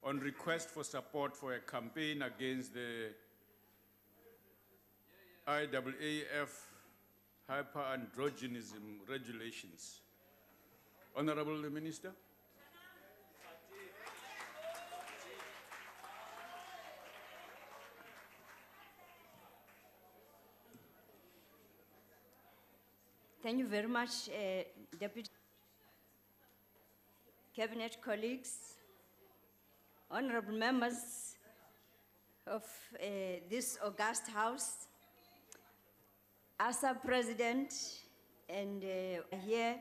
on request for support for a campaign against the IAAF Hyperandrogenism Regulations. Honorable Minister. Thank you very much, Deputy Cabinet colleagues, honorable members of this august House, ASA President, and here,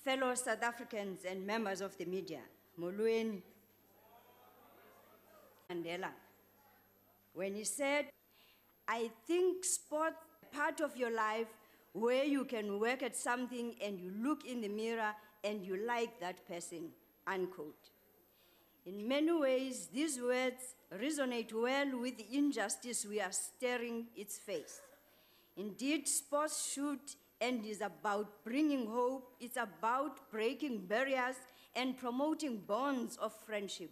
fellow South Africans and members of the media, Molweni Mandela, when he said, I think sport part of your life where you can work at something and you look in the mirror and you like that person, unquote. In many ways, these words resonate well with the injustice we are staring its face. Indeed, sports should and is about bringing hope. It's about breaking barriers and promoting bonds of friendship.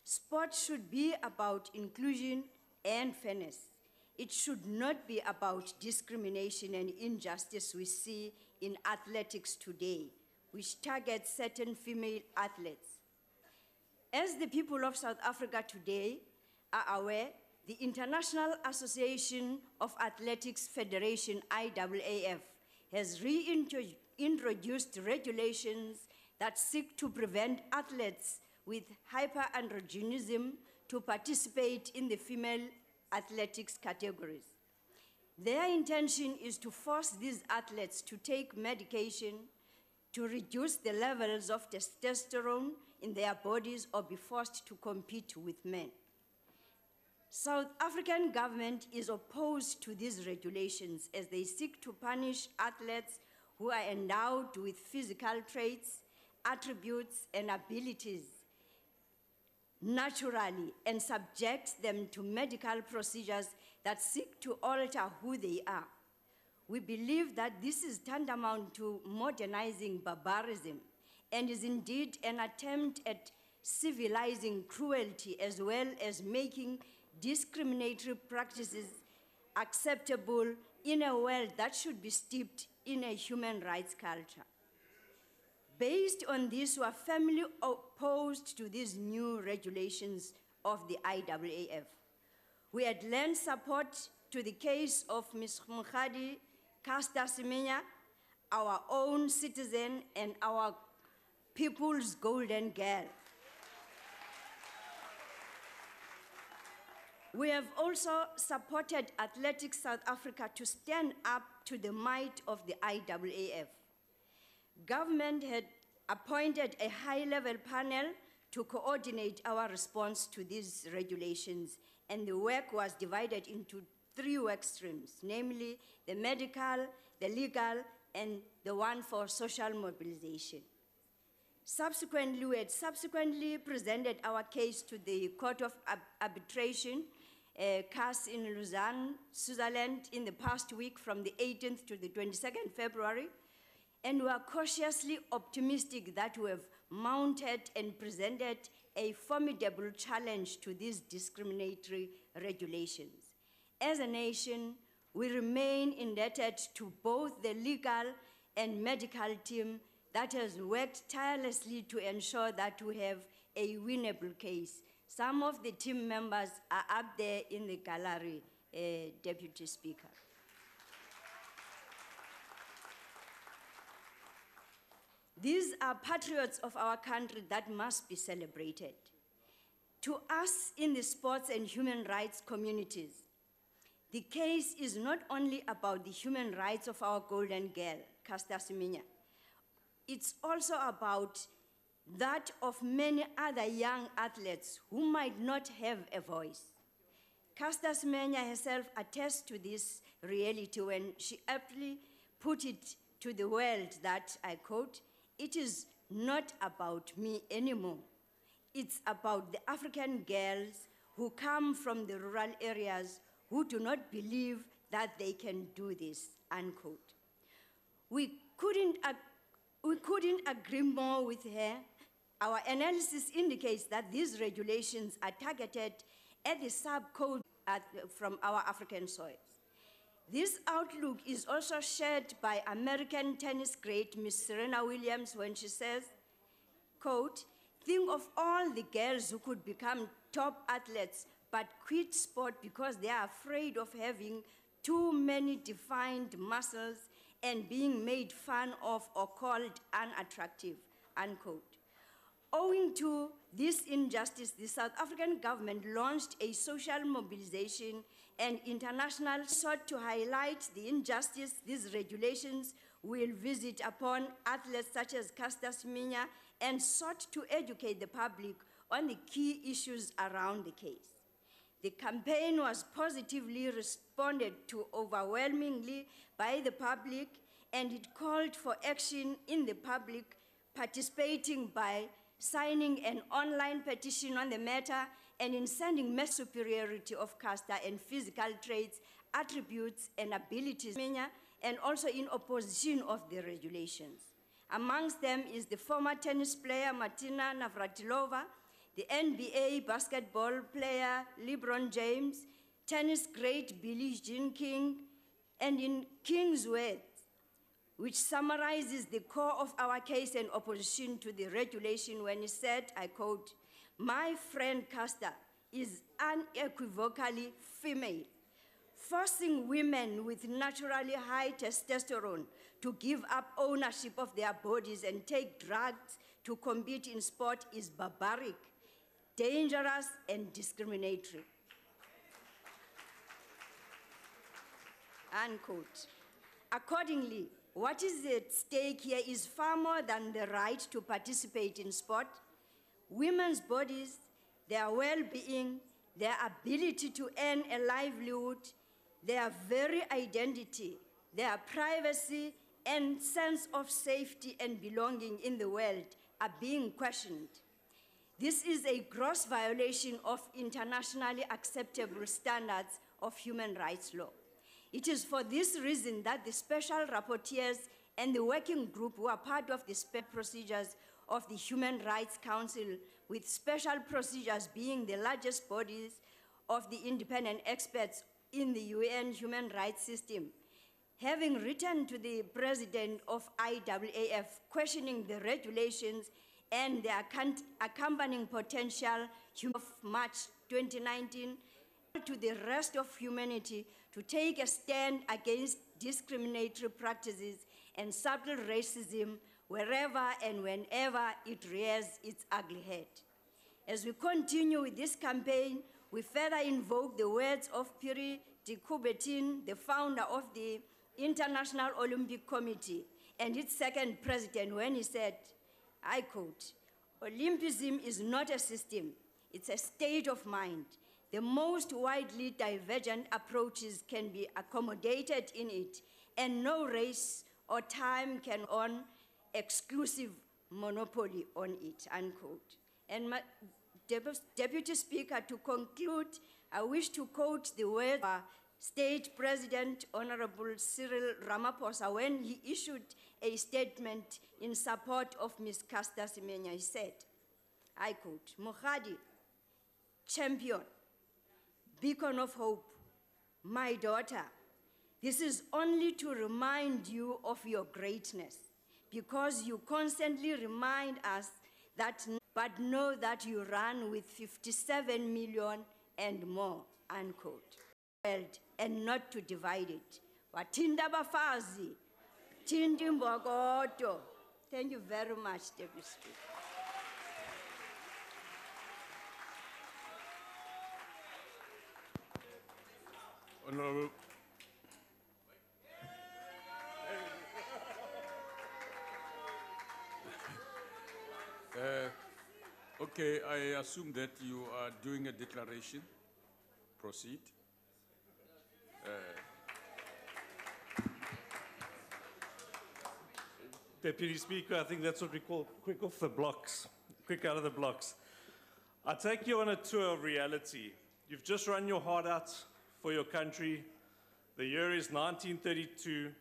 Sport should be about inclusion and fairness. It should not be about discrimination and injustice we see in athletics today, which targets certain female athletes. As the people of South Africa today are aware, the International Association of Athletics Federation, IAAF, has reintroduced regulations that seek to prevent athletes with hyperandrogenism to participate in the female athletics categories. Their intention is to force these athletes to take medication to reduce the levels of testosterone in their bodies or be forced to compete with men. South African government is opposed to these regulations as they seek to punish athletes who are endowed with physical traits, attributes, and abilities naturally and subject them to medical procedures that seek to alter who they are. We believe that this is tantamount to modernizing barbarism and is indeed an attempt at civilizing cruelty as well as making discriminatory practices acceptable in a world that should be steeped in a human rights culture. Based on this, we are firmly opposed to these new regulations of the IAAF. We had lent support to the case of Ms. Mkhadi Caster Semenya, our own citizen and our people's golden girl. We have also supported Athletics South Africa to stand up to the might of the IAAF. Government had appointed a high-level panel to coordinate our response to these regulations, and the work was divided into 3 work streams, namely the medical, the legal, and the one for social mobilization. Subsequently, we had presented our case to the Court of Arbitration, CAS in Lausanne, Switzerland, in the past week from the 18th to the 22nd February, and we are cautiously optimistic that we have mounted and presented a formidable challenge to these discriminatory regulations. As a nation, we remain indebted to both the legal and medical team that has worked tirelessly to ensure that we have a winnable case. Some of the team members are up there in the gallery, Deputy Speaker. These are patriots of our country that must be celebrated. To us in the sports and human rights communities, the case is not only about the human rights of our golden girl, Caster Semenya. It's also about that of many other young athletes who might not have a voice. Caster Semenya herself attests to this reality when she aptly put it to the world that, I quote, "It is not about me anymore. It's about the African girls who come from the rural areas who do not believe that they can do this," unquote. We couldn't agree more with her Our analysis indicates that these regulations are targeted at the sub-code from our African soils. This outlook is also shared by American tennis great Miss Serena Williams when she says, quote, "Think of all the girls who could become top athletes but quit sport because they are afraid of having too many defined muscles and being made fun of or called unattractive," unquote. Owing to this injustice, the South African government launched a social mobilization and international sought to highlight the injustice these regulations will visit upon athletes such as Caster Semenya and sought to educate the public on the key issues around the case. The campaign was positively responded to overwhelmingly by the public, and it called for action in the public participating by signing an online petition on the matter and in sending mass superiority of caster and physical traits, attributes, and abilities, and also in opposition of the regulations. Amongst them is the former tennis player Martina Navratilova, the NBA basketball player LeBron James, tennis great Billie Jean King, and in King's words, which summarizes the core of our case in opposition to the regulation when he said, I quote, "My friend Caster is unequivocally female, forcing women with naturally high testosterone to give up ownership of their bodies and take drugs to compete in sport is barbaric, dangerous, and discriminatory," unquote. Accordingly, what is at stake here is far more than the right to participate in sport. Women's bodies, their well-being, their ability to earn a livelihood, their very identity, their privacy, and sense of safety and belonging in the world are being questioned. This is a gross violation of internationally acceptable standards of human rights law. It is for this reason that the special rapporteurs and the working group who are part of the special procedures of the Human Rights Council, with special procedures being the largest bodies of the independent experts in the UN human rights system, having written to the president of IAAF questioning the regulations and the accompanying potential of March 2019, to the rest of humanity to take a stand against discriminatory practices and subtle racism wherever and whenever it rears its ugly head. As we continue with this campaign, we further invoke the words of Pierre de Coubertin, the founder of the International Olympic Committee and its second president, when he said, I quote, "Olympism is not a system, it's a state of mind. The most widely divergent approaches can be accommodated in it, and no race or time can own exclusive monopoly on it," unquote. And my Deputy Speaker, to conclude, I wish to quote the words of our State President, Honorable Cyril Ramaphosa, when he issued a statement in support of Ms. Caster Semenya. He said, I quote, "Mokgadi, champion, beacon of hope, my daughter, this is only to remind you of your greatness, because you constantly remind us that, but know that you run with 57 million and more," unquote. And not to divide it. Watinda bafazi, tindi mbokodo. Thank you very much, Deputy Speaker. Honorable. Okay, I assume that you are doing a declaration. Proceed. Deputy Speaker, I think that's what we call quick off the blocks, quick out of the blocks. I take you on a tour of reality. You've just run your heart out for your country. The year is 1932.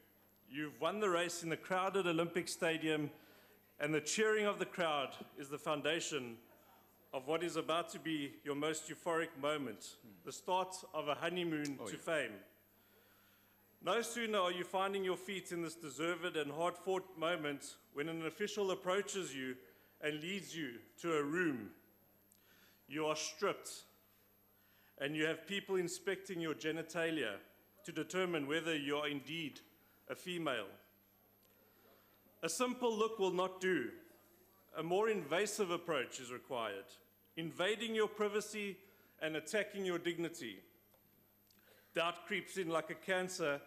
You've won the race in the crowded Olympic Stadium and the cheering of the crowd is the foundation of what is about to be your most euphoric moment, the start of a honeymoon to fame. No sooner are you finding your feet in this deserved and hard-fought moment when an official approaches you and leads you to a room. You are stripped, and you have people inspecting your genitalia to determine whether you are indeed a female. A simple look will not do. A more invasive approach is required, invading your privacy and attacking your dignity. Doubt creeps in like a cancer.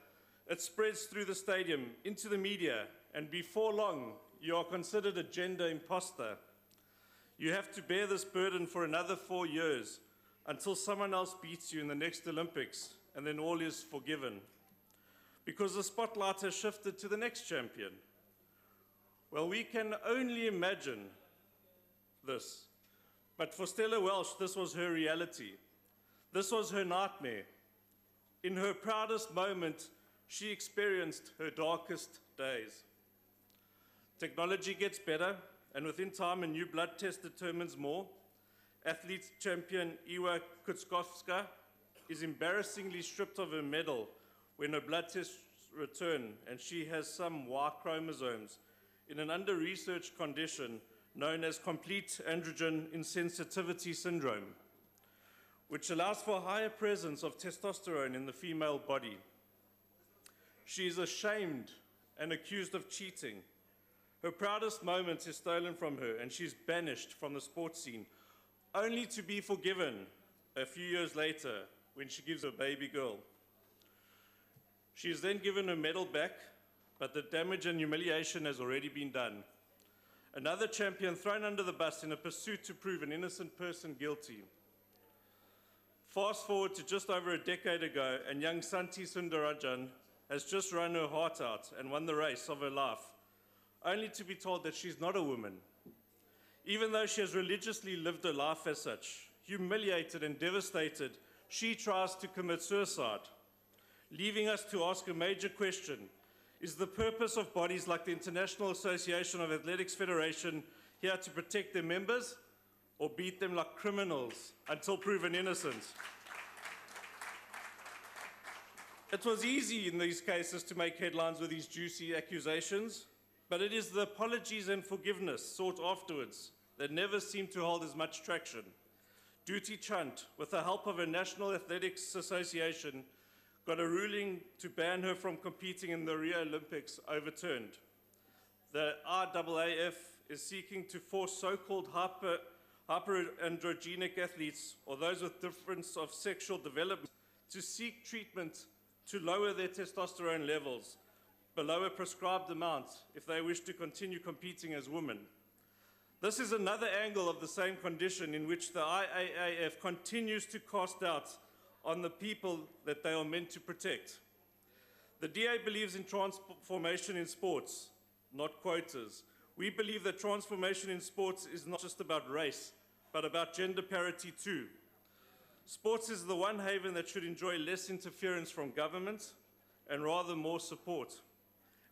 It spreads through the stadium, into the media, and before long, you are considered a gender imposter. You have to bear this burden for another 4 years until someone else beats you in the next Olympics, and then all is forgiven. Because the spotlight has shifted to the next champion. Well, we can only imagine this. But for Stella Welsh, this was her reality. This was her nightmare. In her proudest moment, she experienced her darkest days. Technology gets better, and within time, a new blood test determines more. Athlete champion Iwa Kutskovska is embarrassingly stripped of her medal when her blood tests return, and she has some Y chromosomes in an under-researched condition known as complete androgen insensitivity syndrome, which allows for a higher presence of testosterone in the female body. She is ashamed and accused of cheating. Her proudest moment is stolen from her, and she's banished from the sports scene, only to be forgiven a few years later when she gives a baby girl. She is then given her medal back, but the damage and humiliation has already been done. Another champion thrown under the bus in a pursuit to prove an innocent person guilty. Fast forward to just over a decade ago, and young Santi Sundarajan has just run her heart out and won the race of her life, only to be told that she's not a woman. Even though she has religiously lived her life as such, humiliated and devastated, she tries to commit suicide, leaving us to ask a major question. Is the purpose of bodies like the International Association of Athletics Federation here to protect their members, or beat them like criminals until proven innocent? It was easy in these cases to make headlines with these juicy accusations, but it is the apologies and forgiveness sought afterwards that never seem to hold as much traction. Duty Chand, with the help of a National Athletics Association, got a ruling to ban her from competing in the Rio Olympics overturned. The IAAF is seeking to force so-called hyperandrogenic athletes, or those with difference of sexual development, to seek treatment to lower their testosterone levels below a prescribed amount if they wish to continue competing as women. This is another angle of the same condition in which the IAAF continues to cast doubt on the people that they are meant to protect. The DA believes in transformation in sports, not quotas. We believe that transformation in sports is not just about race, but about gender parity too. Sports is the one haven that should enjoy less interference from government and rather more support.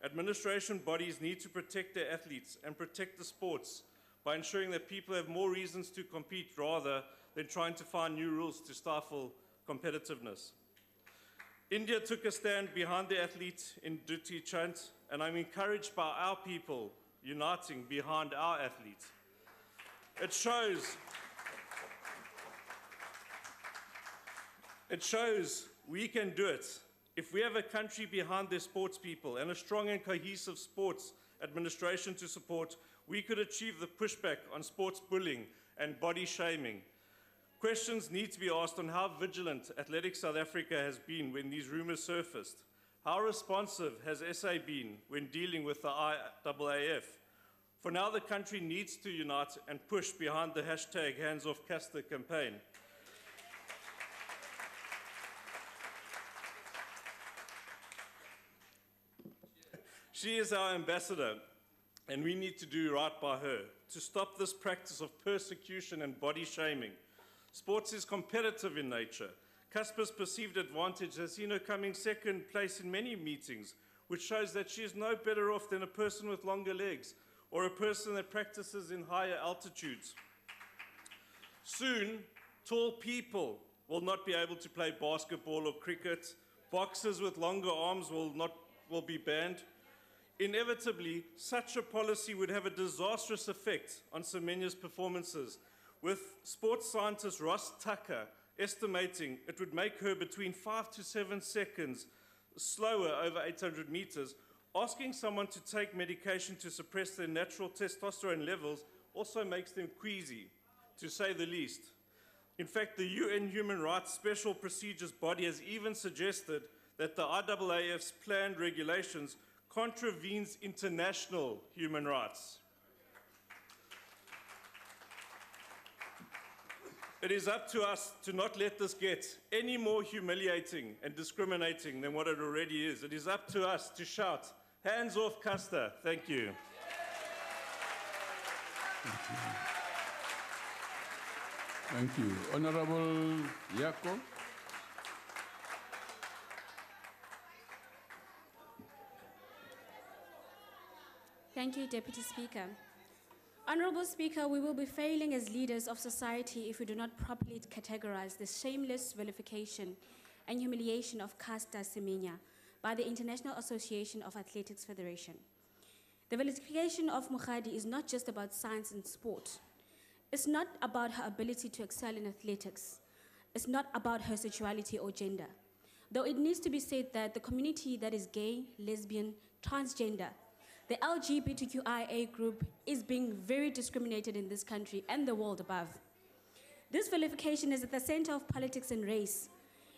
Administration bodies need to protect their athletes and protect the sports by ensuring that people have more reasons to compete rather than trying to find new rules to stifle competitiveness. India took a stand behind the athlete in Duty Chand, and I'm encouraged by our people uniting behind our athlete. It shows we can do it. If we have a country behind their sports people and a strong and cohesive sports administration to support, we could achieve the pushback on sports bullying and body shaming. Questions need to be asked on how vigilant Athletics South Africa has been when these rumors surfaced. How responsive has SA been when dealing with the IAAF? For now, the country needs to unite and push behind the hashtag #HandsOffCaster campaign. She is our ambassador, and we need to do right by her to stop this practice of persecution and body shaming. Sports is competitive in nature. Casper's perceived advantage has seen her coming second place in many meetings, which shows that she is no better off than a person with longer legs or a person that practices in higher altitudes. Soon, tall people will not be able to play basketball or cricket. Boxers with longer arms will be banned. Inevitably, such a policy would have a disastrous effect on Semenya's performances, with sports scientist Ross Tucker estimating it would make her between 5 to 7 seconds slower over 800 meters. Asking someone to take medication to suppress their natural testosterone levels also makes them queasy, to say the least. In fact, the UN Human Rights Special Procedures Body has even suggested that the IAAF's planned regulations contravenes international human rights. It is up to us to not let this get any more humiliating and discriminating than what it already is. It is up to us to shout, "Hands off Custer." Thank you. Thank you. Honorable Yako. Thank you, Deputy Speaker. Honorable Speaker, we will be failing as leaders of society if we do not properly categorize the shameless vilification and humiliation of Caster Semenya by the International Association of Athletics Federation. The vilification of Mokgadi is not just about science and sport. It's not about her ability to excel in athletics. It's not about her sexuality or gender. Though it needs to be said that the community that is gay, lesbian, transgender, the LGBTQIA group is being very discriminated in this country and the world above. This vilification is at the center of politics and race.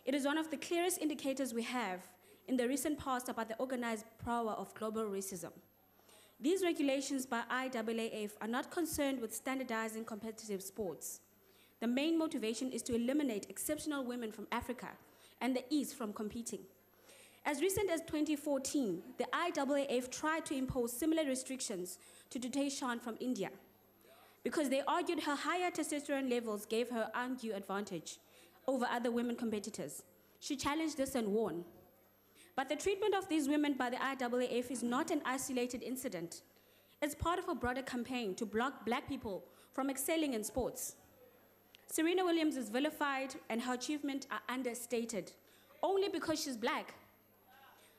It is one of the clearest indicators we have in the recent past about the organized power of global racism. These regulations by IAAF are not concerned with standardizing competitive sports. The main motivation is to eliminate exceptional women from Africa and the East from competing. As recent as 2014, the IAAF tried to impose similar restrictions to Dutee Chand from India because they argued her higher testosterone levels gave her undue advantage over other women competitors. She challenged this and won. But the treatment of these women by the IAAF is not an isolated incident. It's part of a broader campaign to block black people from excelling in sports. Serena Williams is vilified and her achievements are understated only because she's black.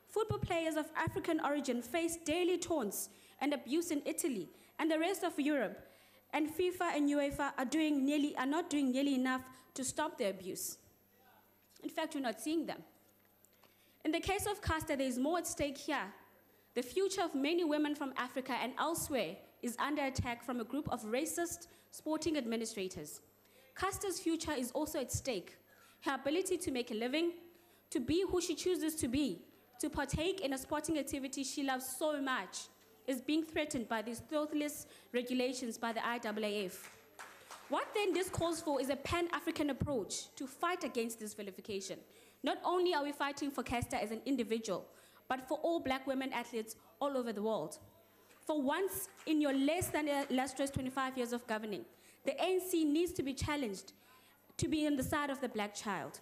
Football players of African origin face daily taunts and abuse in Italy and the rest of Europe, and FIFA and UEFA are not doing nearly enough to stop the abuse. In fact, we're not seeing them. In the case of Caster, there is more at stake here. The future of many women from Africa and elsewhere is under attack from a group of racist sporting administrators. Caster's future is also at stake. Her ability to make a living, to be who she chooses to be, to partake in a sporting activity she loves so much, is being threatened by these thoughtless regulations by the IAAF. What then this calls for is a pan-African approach to fight against this vilification. Not only are we fighting for Caster as an individual, but for all black women athletes all over the world. For once in your less than illustrious 25 years of governing, the ANC needs to be challenged to be on the side of the black child.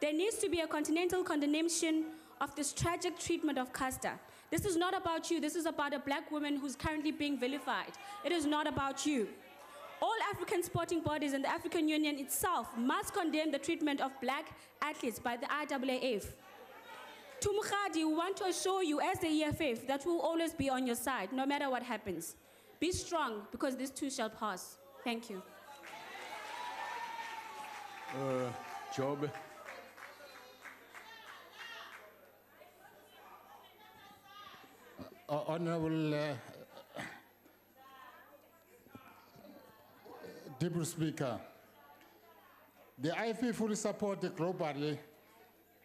There needs to be a continental condemnation of this tragic treatment of Caster. This is not about you. This is about a black woman who's currently being vilified. It is not about you. All African sporting bodies and the African Union itself must condemn the treatment of black athletes by the IAAF. To Mokgadi, we want to assure you as the EFF that we will always be on your side, no matter what happens. Be strong, because this too shall pass. Thank you. Job. Honorable Deputy Speaker, the IFP fully support the globally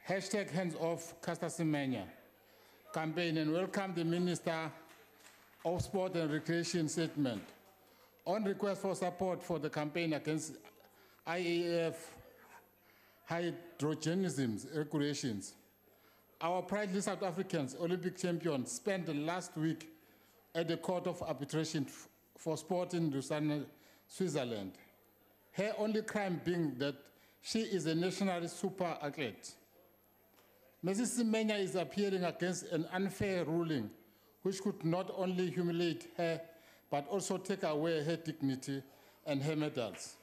#HandsOff Caster Semenya campaign and welcome the Minister of Sport and Recreation statement. On request for support for the campaign against IAAF Hyperandrogenism Regulations, our proudly South Africans Olympic champions spent the last week at the Court of Arbitration for Sport in Lausanne, Switzerland. Her only crime being that she is a national super athlete. Mrs. Semenya is appealing against an unfair ruling which could not only humiliate her but also take away her dignity and her medals.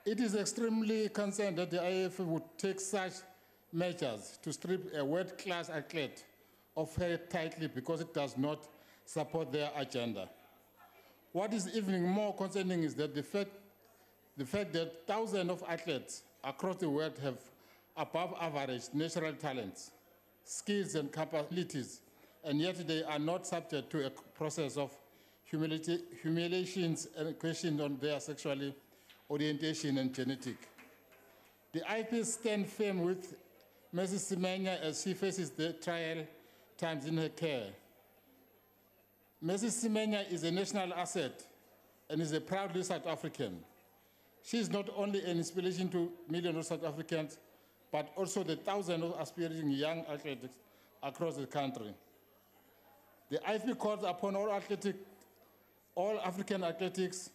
It is extremely concerned that the IAAF would take such measures to strip a world-class athlete of her title because it does not support their agenda. What is even more concerning is that the fact that thousands of athletes across the world have above average natural talents, skills and capabilities, and yet they are not subject to a process of humiliations and questions on their sexual orientation and genetic. The IP stands firm with Mrs. Semenya as she faces the trial times in her care. Mrs. Semenya is a national asset and is a proudly South African. She is not only an inspiration to millions of South Africans, but also the thousands of aspiring young athletes across the country. The IFB calls upon all African athletics,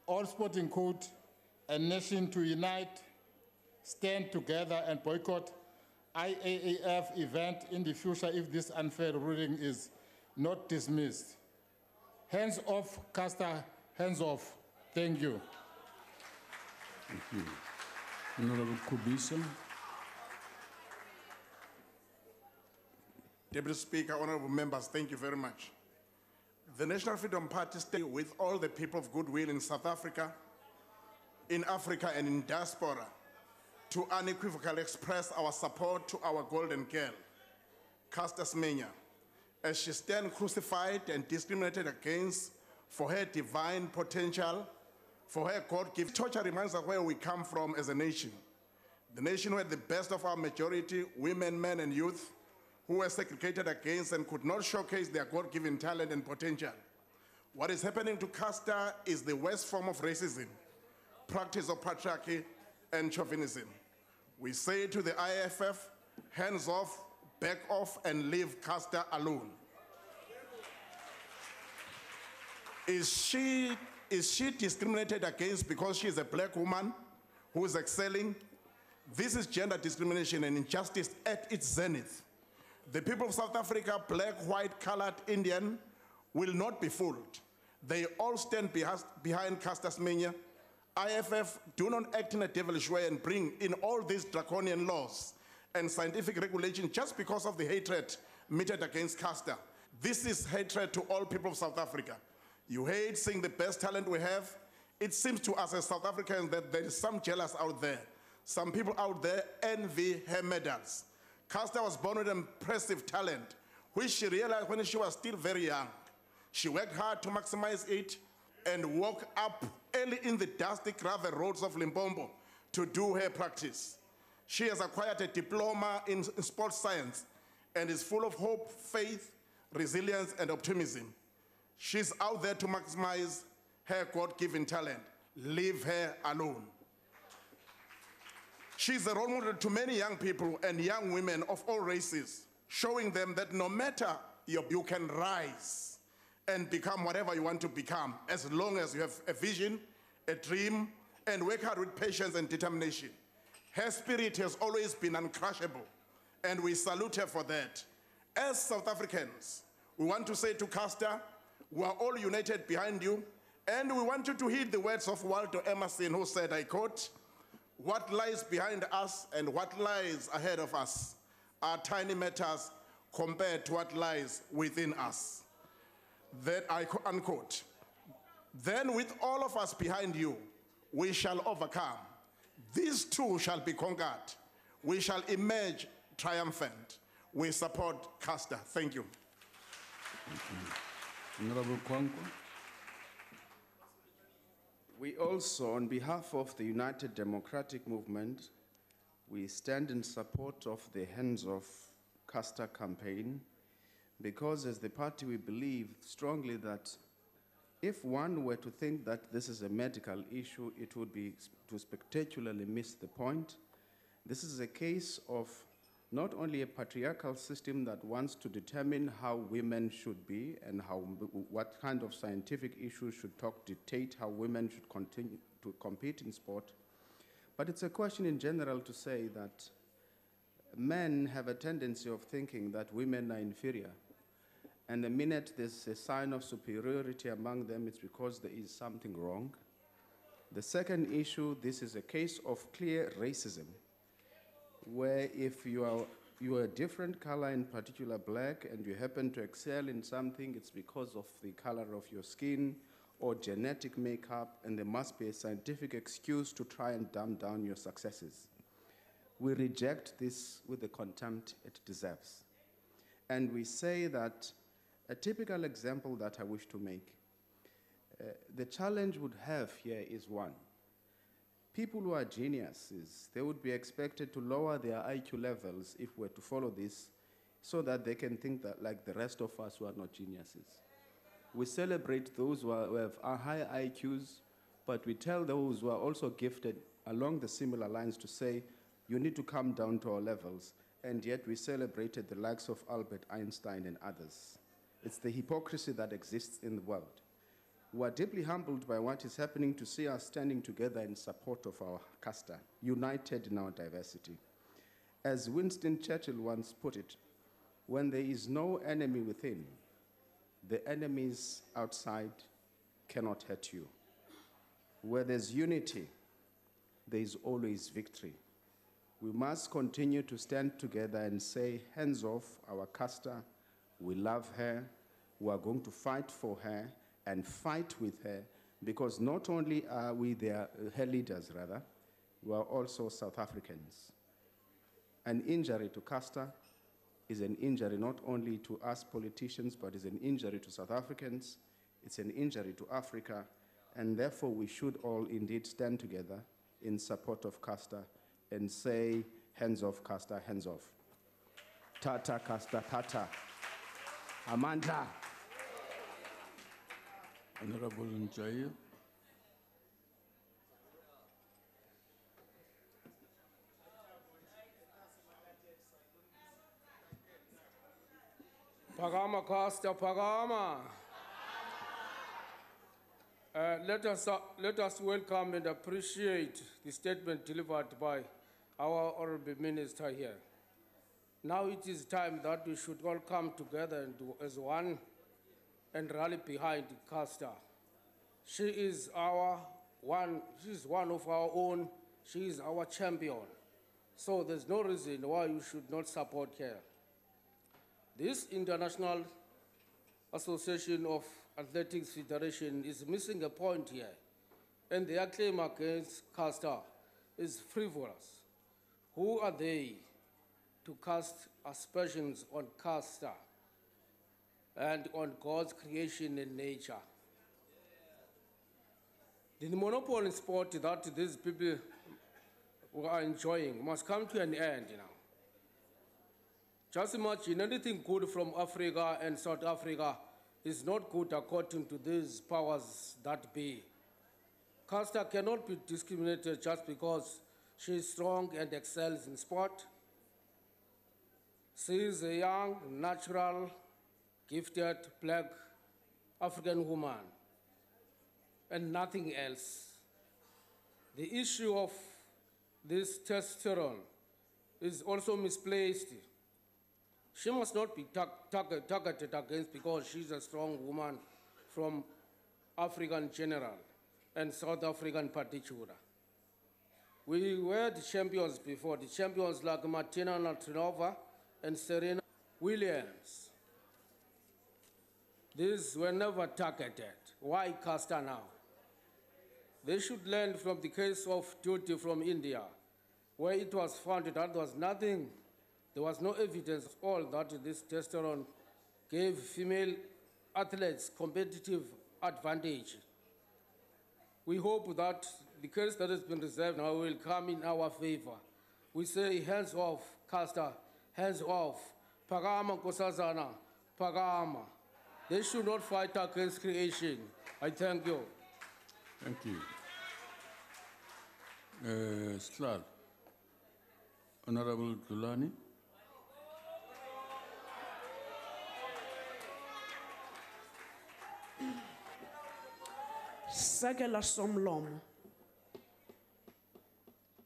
all sporting code, and nation to unite, stand together, and boycott IAAF event in the future if this unfair ruling is not dismissed. Hands off, Caster, hands off. Thank you. Thank you. Honorable Kubisa. Deputy Speaker, honorable members, thank you very much. The National Freedom Party stands with all the people of goodwill in South Africa, in Africa and in diaspora to unequivocally express our support to our golden girl, Caster Semenya, as she stands crucified and discriminated against for her divine potential, for her God-given. Torture reminds us where we come from as a nation. The nation where the best of our majority, women, men, and youth, who were segregated against and could not showcase their God-given talent and potential. What is happening to Caster is the worst form of racism, practice of patriarchy, and chauvinism. We say to the IAAF, hands off, back off, and leave Caster alone. Is she discriminated against because she is a black woman who is excelling? This is gender discrimination and injustice at its zenith. The people of South Africa, black, white, colored, Indian, will not be fooled. They all stand behind Caster Semenya. IFF do not act in a devilish way and bring in all these draconian laws and scientific regulations just because of the hatred meted against Caster. This is hatred to all people of South Africa. You hate seeing the best talent we have. It seems to us as South Africans that there is some jealous out there. Some people out there envy her medals. Caster was born with impressive talent, which she realized when she was still very young. She worked hard to maximize it and woke up early in the dusty gravel roads of Limpopo to do her practice. She has acquired a diploma in sports science and is full of hope, faith, resilience, and optimism. She's out there to maximize her God-given talent. Leave her alone. She's a role model to many young people and young women of all races, showing them that no matter you can rise and become whatever you want to become, as long as you have a vision, a dream, and work hard with patience and determination. Her spirit has always been uncrushable, and we salute her for that. As South Africans, we want to say to Caster, we are all united behind you, and we want you to heed the words of Walter Emerson, who said, I quote, "What lies behind us and what lies ahead of us are tiny matters compared to what lies within us." Then I unquote. Then with all of us behind you, we shall overcome. These too shall be conquered. We shall emerge triumphant. We support Caster. Thank you. Thank you. Honorable Kwankwa. We also, on behalf of the United Democratic Movement, we stand in support of the Hands Off Caster campaign because as the party we believe strongly that if one were to think that this is a medical issue, it would be to spectacularly miss the point. This is a case of not only a patriarchal system that wants to determine how women should be and what kind of scientific issues should dictate how women should continue to compete in sport, but it's a question in general to say that men have a tendency of thinking that women are inferior. And the minute there's a sign of superiority among them, it's because there is something wrong. The second issue, this is a case of clear racism, where if you are a different color, in particular black, and you happen to excel in something, it's because of the color of your skin or genetic makeup, and there must be a scientific excuse to try and dumb down your successes. We reject this with the contempt it deserves. And we say that a typical example that I wish to make, the challenge would have here is one. People who are geniuses, they would be expected to lower their IQ levels if we're to follow this, so that they can think that like the rest of us who are not geniuses. We celebrate those who have high IQs, but we tell those who are also gifted along the similar lines to say, you need to come down to our levels, and yet we celebrated the likes of Albert Einstein and others. It's the hypocrisy that exists in the world. We are deeply humbled by what is happening to see us standing together in support of our casta, united in our diversity. As Winston Churchill once put it, when there is no enemy within, the enemies outside cannot hurt you. Where there's unity, there is always victory. We must continue to stand together and say, hands off our casta, we love her, we are going to fight for her and fight with her, because not only are we her leaders, rather, we are also South Africans. An injury to casta is an injury not only to us politicians, but is an injury to South Africans, it's an injury to Africa, and therefore we should all indeed stand together in support of casta and say, hands off casta, hands off. Tata casta, tata. Amanda. Honorable Njaya. Pagama Costa, Pagama. Let us welcome and appreciate the statement delivered by our Honorable Minister here. Now it is time that we should all come together and do as one and rally behind Casta. She is one of our own, she is our champion. So there's no reason why you should not support her. This International Association of Athletics Federation is missing a point here, and their claim against Casta is frivolous. Who are they to cast aspersions on Casta and on God's creation and nature? The monopoly in sport that these people are enjoying must come to an end now. Just imagine anything good from Africa and South Africa is not good according to these powers that be. Casta cannot be discriminated just because she is strong and excels in sport. She is a young, natural, gifted, black African woman, and nothing else. The issue of this testosterone is also misplaced. She must not be targeted against because she's a strong woman from Africa in general and South Africa in particular. We were the champions before, the champions like Martina Navratilova and Serena Williams. These were never targeted. Why Casta now? They should learn from the case of duty from India, where it was found that there was nothing, there was no evidence at all that this testosterone gave female athletes competitive advantage. We hope that the case that has been reserved now will come in our favor. We say hands off, Casta, hands off. Pagama Kosazana, Pagama. They should not fight against creation. I thank you. Thank you. Slal. Honorable Dulani. Sekela somlomo.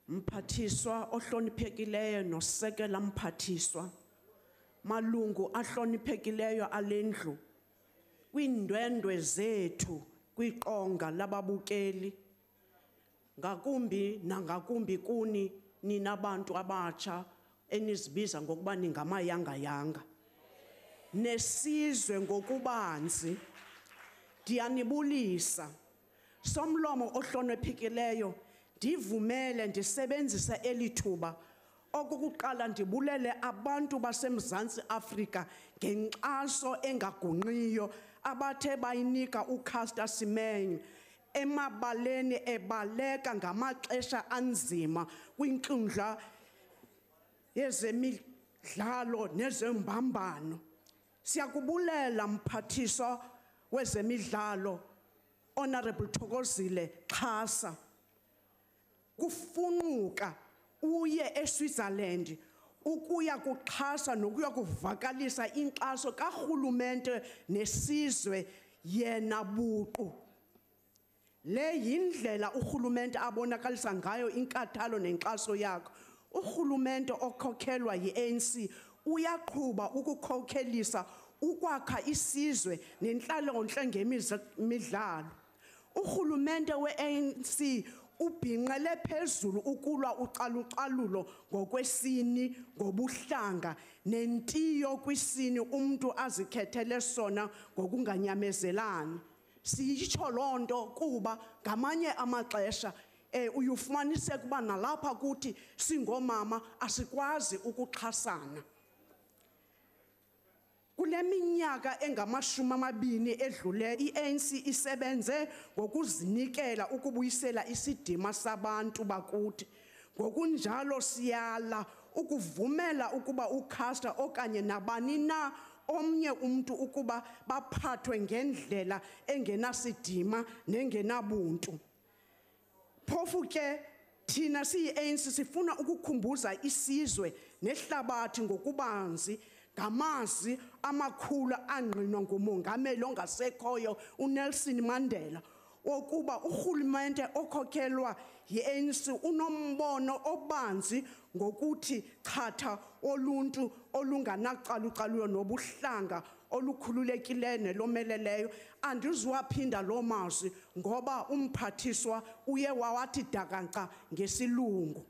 Mphathiswa ohloniphekileyo nosekela mphathiswa. malungu ahloniphekileyo alendlu, kwindwendwe zethu kwiqonga lababukeli, ngakumbi nangakumbi kuni nina bantu abatsha enizibiza ngokuba ningamayanga-yanga, nesizwe ngokubanzi, ndiyanibulisa. Somlomo ohloniphekileyo, ndivumele ndisebenzisa eli thuba okokuqala ndibulele abantu baseMzantsi Afrika ngenkxaso engagungqiyo abathe bayinika uCaster Semenya emabaleni ebaleka ngamaxesha anzima kwinkundla yezemidlalo nezembambano. Siyakubulela mphathiswa wezemidlalo, Honorable Thokozile Xhasa. Kufunuka uye eSwitzerland ukuya kuxhasa nokuya kuvakalisa inkxaso karhulumente nesizwe yena buqu. Le yindlela urhulumente abonakalisa ngayo inkathalo nenkxaso yakhe. Urhulumente okhokhelwa yi-ANC uyaqhuba ukukhokhelisa ukwakha isizwe nenhlalontle ngemidlalo. Urhulumente we-ANC ubhinqele phezulu ukulwa ucalucalulo ngokwesini, ngobuhlanga, nentiyo kwisini umntu azikhethele sona ngokunganyamezelani. Siyitsho loo nto kuba ngamanye amaxesha uyufumaniseka uba nalapha kuthi singomama asikwazi ukuxhasana. Kule minyaka engamashumi-20 edlule, i-ANC isebenze ngokuzinikela ukubuyisela isidima sabantu bakuthi. Ngokunjalo siyala ukuvumela ukuba uCaster okanye nabani na omnye umntu ukuba baphathwe ngendlela engenasidima nengenabuntu. Phofu ke thina siyi-ANC sifuna ukukhumbuza isizwe nehlabathi ngokubanzi ngamazwi amakhulu angqinwa ngumongameli ongasekhoyo uNelson Mandela wokuba urhulumente okhokhelwa yi-ANC unombono obanzi ngokuthi chatha oluntu olunganacalucalulo nobuhlanga olukhululekileyo nelomeleleyo. Andizuwaphinda loo mazwi ngoba umphathiswa uye wawathi dakanca ngesilungu.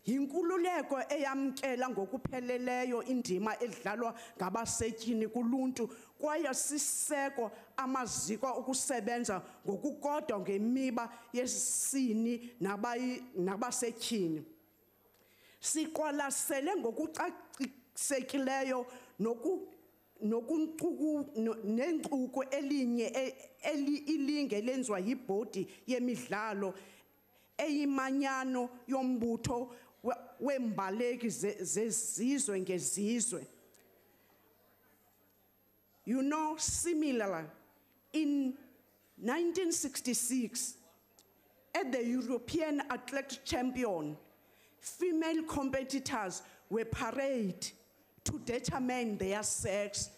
Yinkululeko eyamkela ngokupheleleyo indima edlalwa ngabasetyhini kuluntu kwaye siseko amaziko okusebenza ngokukodwa ngemiba yesini nabasetyhini. Siqwalasele ngokucacisekileyo nenkqubo elinye ilinge lenziwa yibhodi yemidlalo eyimanyano yombutho wembaleki zezizwe ngezizwe. You know, similarly, in 1966, at the European Athletic Champion, female competitors were paraded to determine their sex.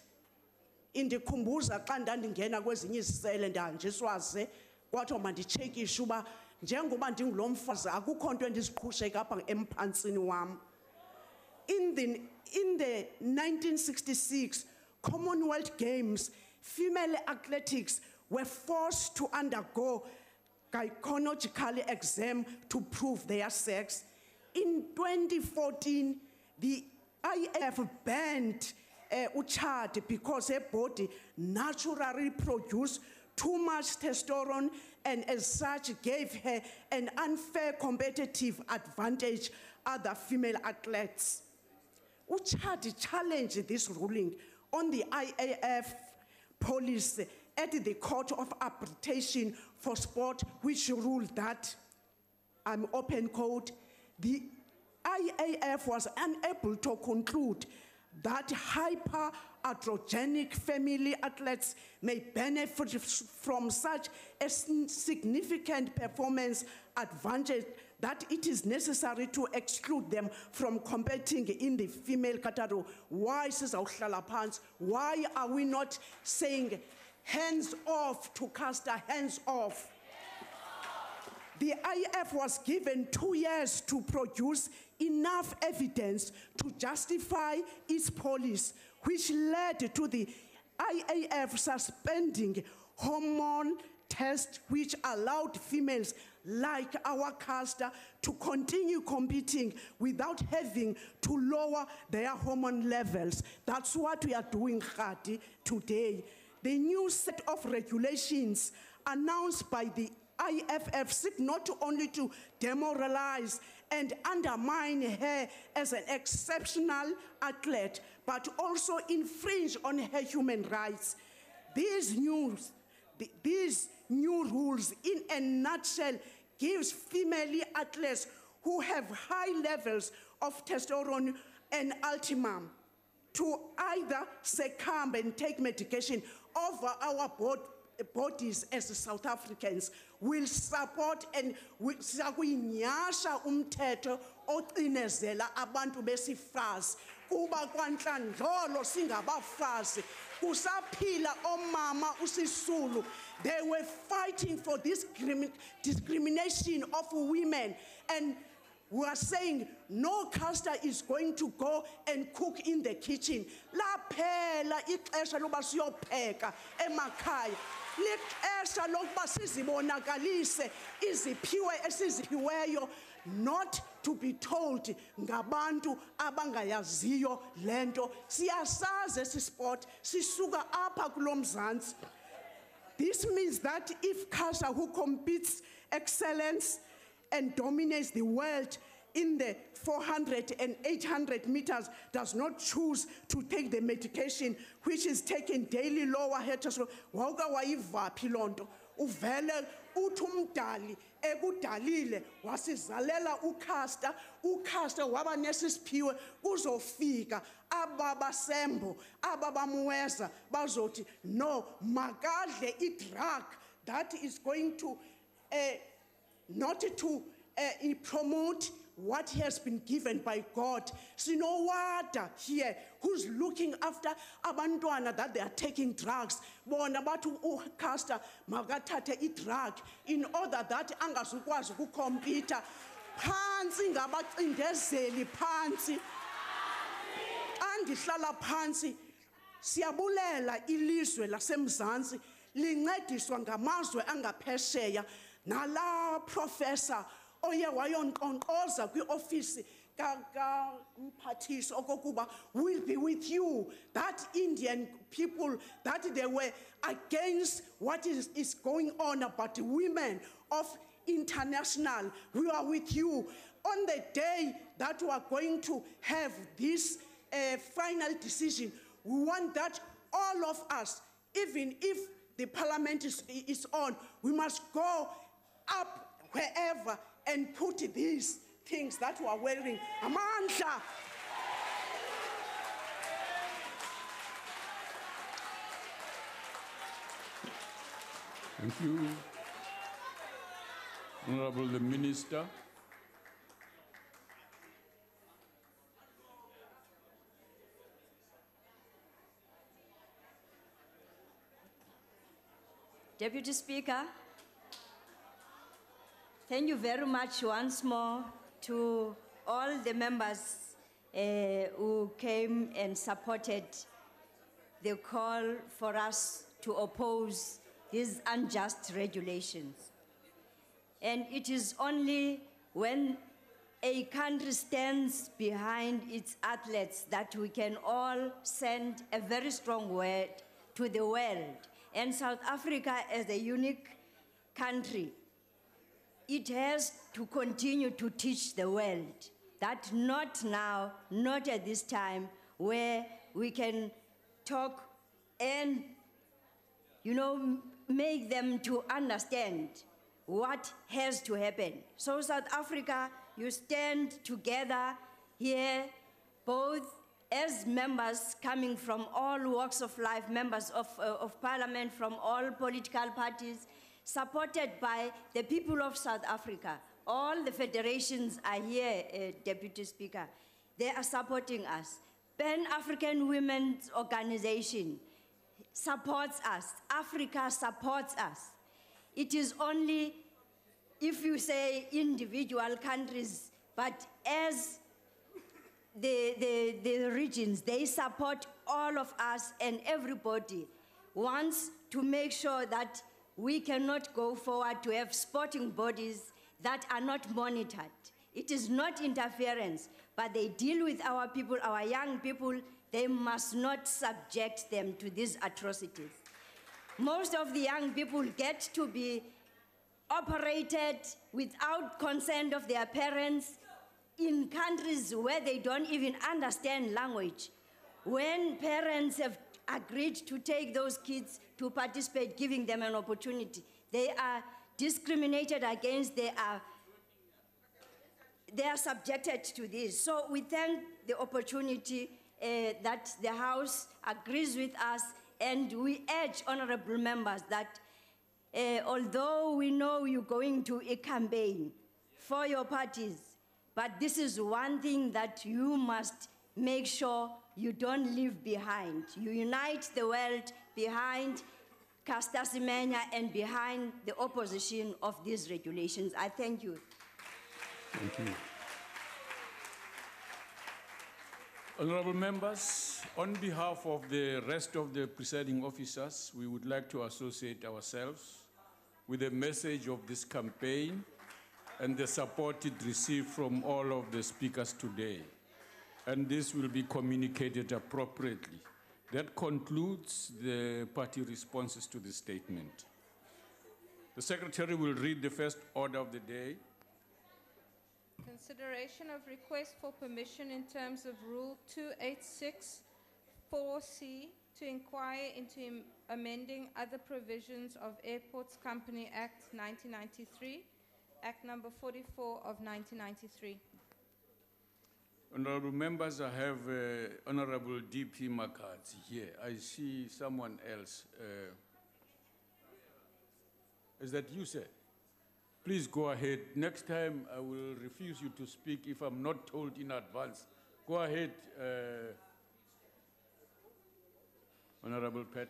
Indikhumbuza xa ndandingena kwezinye izisele ndihanjiswaze kwathiwa manditshekishe uba njengoba ndingulo mfazi akukho nto endiziqhusheka apha emphantsini wam. In the 1966 Commonwealth Games, female athletics were forced to undergo gynecological exam to prove their sex. In 2014, the IAAF banned uchad because her body naturally produced too much testosterone and as such gave her an unfair competitive advantage other female athletes. Uchad challenged this ruling on the IAAF policy at the Court of Arbitration for Sport, which ruled that, open quote, the IAAF was unable to conclude that hyperandrogenic female athletes may benefit from such a significant performance advantage that it is necessary to exclude them from competing in the female category. Why, sizawuhlala phansi? Why are we not saying hands off to Caster, hands off? The IAAF was given 2 years to produce enough evidence to justify its policy which led to the IAAF suspending hormone tests which allowed females like our caster to continue competing without having to lower their hormone levels. That's what we are doing, Khadi, today. The new set of regulations announced by the IFF seek not only to demoralize and undermine her as an exceptional athlete, but also infringe on her human rights. These new rules, in a nutshell, gives female athletes who have high levels of testosterone an ultimatum to either succumb and take medication over our bodies as South Africans. Will support and siyakuyinyasha umthetho ocinezela abantu besifazi kuba kwanhlandlolo singabafazi kusaphila omama uSisulu. They were fighting for this discrimination of women, and we are saying no caster is going to go and cook in the kitchen. Laphela ixesha loba siyopheka emakhaya. Lixesha lokuba sizibonakalise iziphiwe esiziphiweyo, not to be told ngabantu abangayaziyo lento. Siyasazi esi sport sisuka apha kulomzantsi. This means that if caster who competes excellence and dominates the world in the 400 and 800 meters does not choose to take the medication which is taken daily, lower her testosterone, wauka waivaphi lonto uvele uthi umdali ekudalile wasizalela ucaster waba nesiphiwe kuzofika ababasembo ababamweza bazoti no makadle i-drug that is going to not to promote what has been given by God. Sinowada here who's looking after abantwana that they are taking drugs. Bona batu ucaster magathathe i-drug in order that angazukwazi ukucompete. Phansi ngabacindezeli phansi. Andihlala phansi. Siyabulela ilizwe laseMzantsi lincediswa ngamazwe angaphesheya nala professor oye wayonkqonkqoza kwi-office kamphathiswa okokuba will be with you. That Indian people, that they were against what is going on about the women of international. We are with you. On the day that we are going to have this final decision, we want that all of us, even if the parliament is on, we must go up wherever and put these things that we are wearing. Amandla. Thank you. Honorable the Minister. Deputy Speaker, thank you very much once more to all the members who came and supported the call for us to oppose these unjust regulations. And it is only when a country stands behind its athletes that we can all send a very strong word to the world. And South Africa, as a unique country, it has to continue to teach the world that not now, not at this time, where we can talk and, make them to understand what has to happen. So South Africa, you stand together here, both as members coming from all walks of life, members of parliament from all political parties, supported by the people of South Africa. All the federations are here, Deputy Speaker. They are supporting us. Pan-African Women's Organization supports us. Africa supports us. It is only if you say individual countries, but as the regions, they support all of us, and everybody wants to make sure that we cannot go forward to have sporting bodies that are not monitored. It is not interference, but they deal with our people, our young people. They must not subject them to these atrocities. Most of the young people get to be operated without consent of their parents in countries where they don't even understand language. When parents have agreed to take those kids to participate, giving them an opportunity, they are discriminated against, they are subjected to this. So we thank the opportunity that the House agrees with us, and we urge honorable members that although we know you're going to a campaign for your parties, but this is one thing that you must make sure you don't leave behind. You unite the world behind Caster Semenya and behind the opposition of these regulations. I thank you. Thank you. Honorable members, on behalf of the rest of the presiding officers, we would like to associate ourselves with the message of this campaign and the support it received from all of the speakers today. And this will be communicated appropriately. That concludes the party responses to the statement. The Secretary will read the first order of the day. Consideration of request for permission in terms of Rule 286(4)C to inquire into amending other provisions of Airports Company Act 1993, Act number 44 of 1993. Honorable members, I have Honorable D.P. Makatsi here. I see someone else. Is that you, sir? Please go ahead. Next time, I will refuse you to speak if I'm not told in advance. Go ahead, Honorable Pat.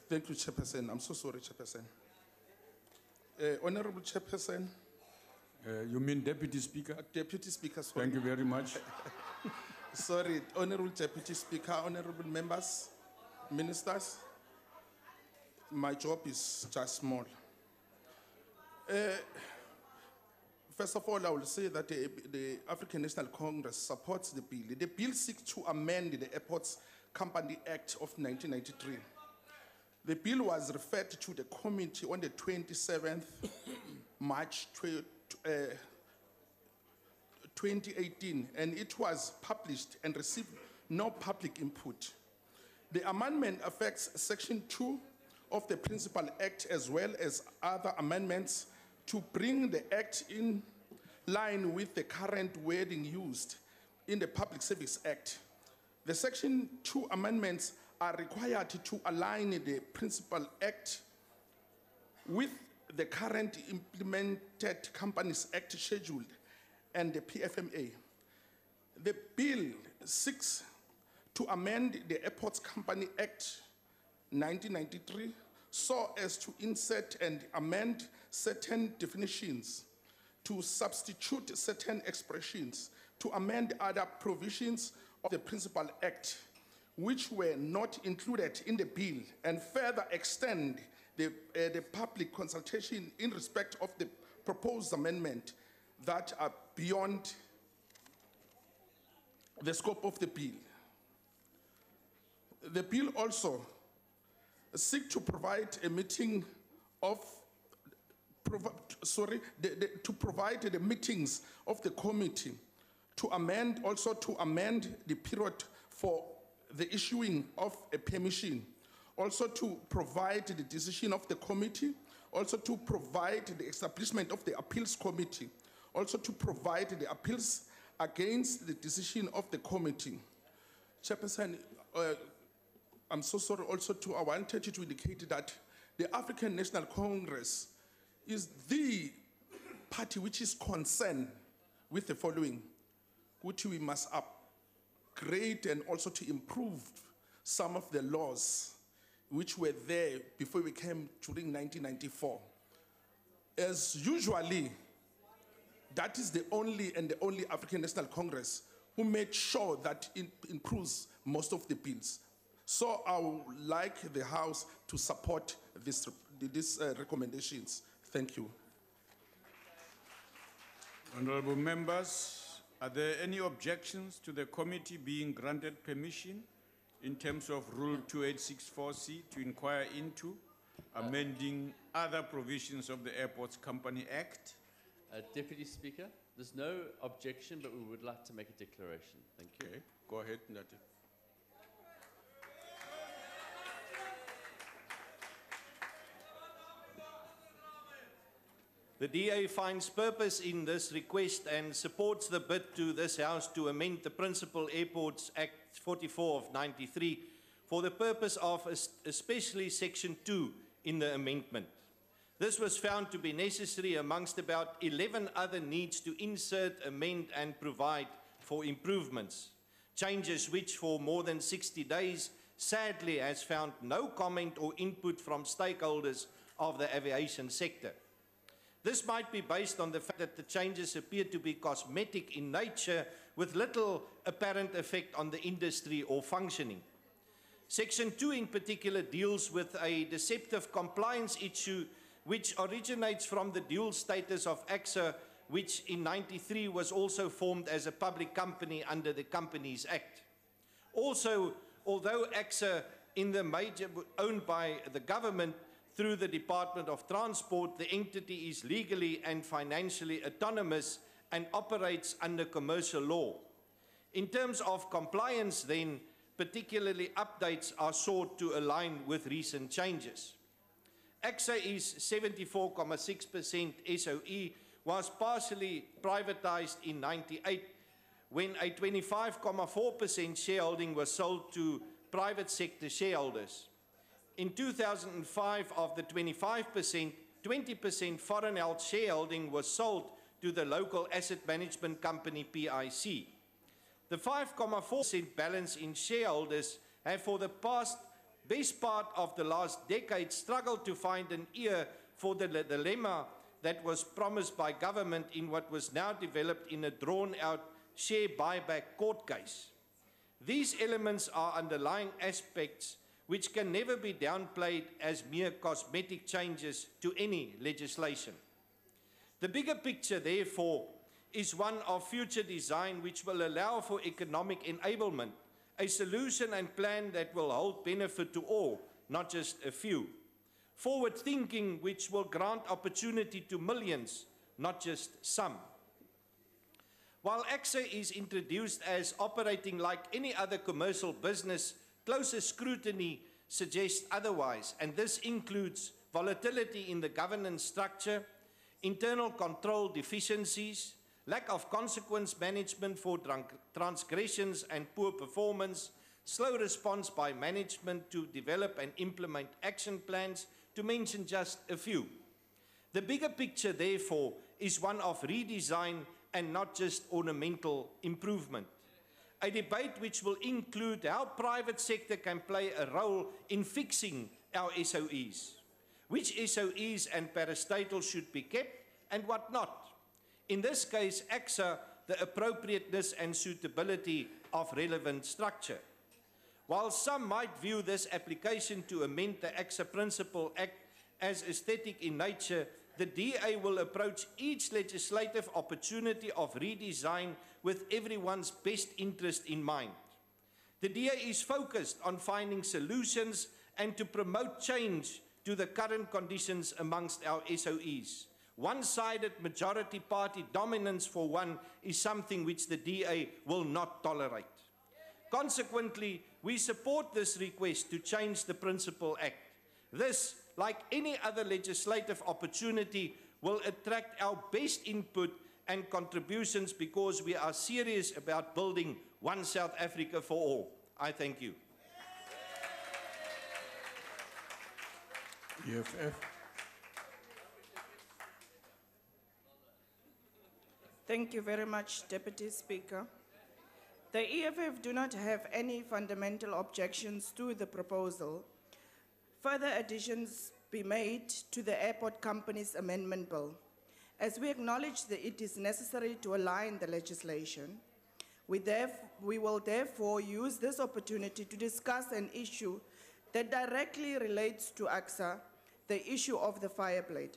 Thank you, Chairperson. I'm so sorry, Chairperson. Honorable Chairperson. You mean Deputy Speaker? Deputy Speaker, sorry. Thank you very much. Sorry, Honorable Deputy Speaker, honorable members, ministers. My job is just small. First of all, I will say that the African National Congress supports the bill. The bill seeks to amend the Airports Company Act of 1993. The bill was referred to the committee on the 27th March 2018, and it was published and received no public input. The amendment affects Section 2 of the Principal Act as well as other amendments to bring the Act in line with the current wording used in the Public Service Act. The Section 2 amendments are required to align the Principal Act with the current implemented Companies Act schedule and the PFMA. The bill seeks to amend the Airports Company Act 1993 so as to insert and amend certain definitions, to substitute certain expressions, to amend other provisions of the Principal Act which were not included in the bill, and further extend the public consultation in respect of the proposed amendment that are beyond the scope of the bill. The bill also seeks to provide a meeting of, to provide the meetings of the committee to amend, also to amend the period for the issuing of a permission, also to provide the decision of the committee, also to provide the establishment of the appeals committee, also to provide the appeals against the decision of the committee. Chairperson, I'm so sorry also I wanted to indicate that the African National Congress is the party which is concerned with the following, which we must upgrade and also to improve some of the laws which were there before we came during 1994. As usually, that is the only African National Congress who made sure that it improves most of the bills. So I would like the House to support these recommendations. Thank you. Honorable members, are there any objections to the committee being granted permission in terms of Rule 2864C to inquire into amending other provisions of the Airports Company Act? Deputy Speaker, there's no objection, but we would like to make a declaration. Thank you. Okay, go ahead, Ndati. The DA finds purpose in this request and supports the bid to this House to amend the Principal Airports Act 44 of 93 for the purpose of especially Section 2 in the amendment. This was found to be necessary amongst about 11 other needs to insert, amend and provide for improvements. Changes which for more than 60 days sadly has found no comment or input from stakeholders of the aviation sector. This might be based on the fact that the changes appear to be cosmetic in nature with little apparent effect on the industry or functioning. Section 2 in particular deals with a deceptive compliance issue which originates from the dual status of AXA, which in 93 was also formed as a public company under the Companies Act. Also, although AXA in the major owned by the government through the Department of Transport, the entity is legally and financially autonomous and operates under commercial law. In terms of compliance then, particularly updates are sought to align with recent changes. AXA is 74.6% SOE, was partially privatized in 98 when a 25.4% shareholding was sold to private sector shareholders. In 2005, of the 25%, 20% foreign held shareholding was sold to the local asset management company PIC. The 5.4% balance in shareholders have for the best part of the last decade struggled to find an ear for the dilemma that was promised by government in what was now developed in a drawn-out share buyback court case. These elements are underlying aspects which can never be downplayed as mere cosmetic changes to any legislation. The bigger picture, therefore, is one of future design which will allow for economic enablement, a solution and plan that will hold benefit to all, not just a few. Forward thinking which will grant opportunity to millions, not just some. While AXA is introduced as operating like any other commercial business, closer scrutiny suggests otherwise, and this includes volatility in the governance structure, internal control deficiencies, lack of consequence management for transgressions and poor performance, slow response by management to develop and implement action plans, to mention just a few. The bigger picture, therefore, is one of redesign and not just ornamental improvement. A debate which will include how private sector can play a role in fixing our SOEs, which SOEs and parastatals should be kept and what not. In this case, AXA, the appropriateness and suitability of relevant structure. While some might view this application to amend the AXA Principal Act as aesthetic in nature, the DA will approach each legislative opportunity of redesign with everyone's best interest in mind. The DA is focused on finding solutions and to promote change to the current conditions amongst our SOEs. One-sided majority party dominance for one is something which the DA will not tolerate. Consequently, we support this request to change the Principal Act. This, like any other legislative opportunity, will attract our best input and contributions because we are serious about building one South Africa for all. I thank you. EFF. Thank you very much, Deputy Speaker. The EFF do not have any fundamental objections to the proposal. Further additions be made to the Airport Companies Amendment Bill. As we acknowledge that it is necessary to align the legislation We will therefore use this opportunity to discuss an issue that directly relates to AXA, the issue of the Fireblade.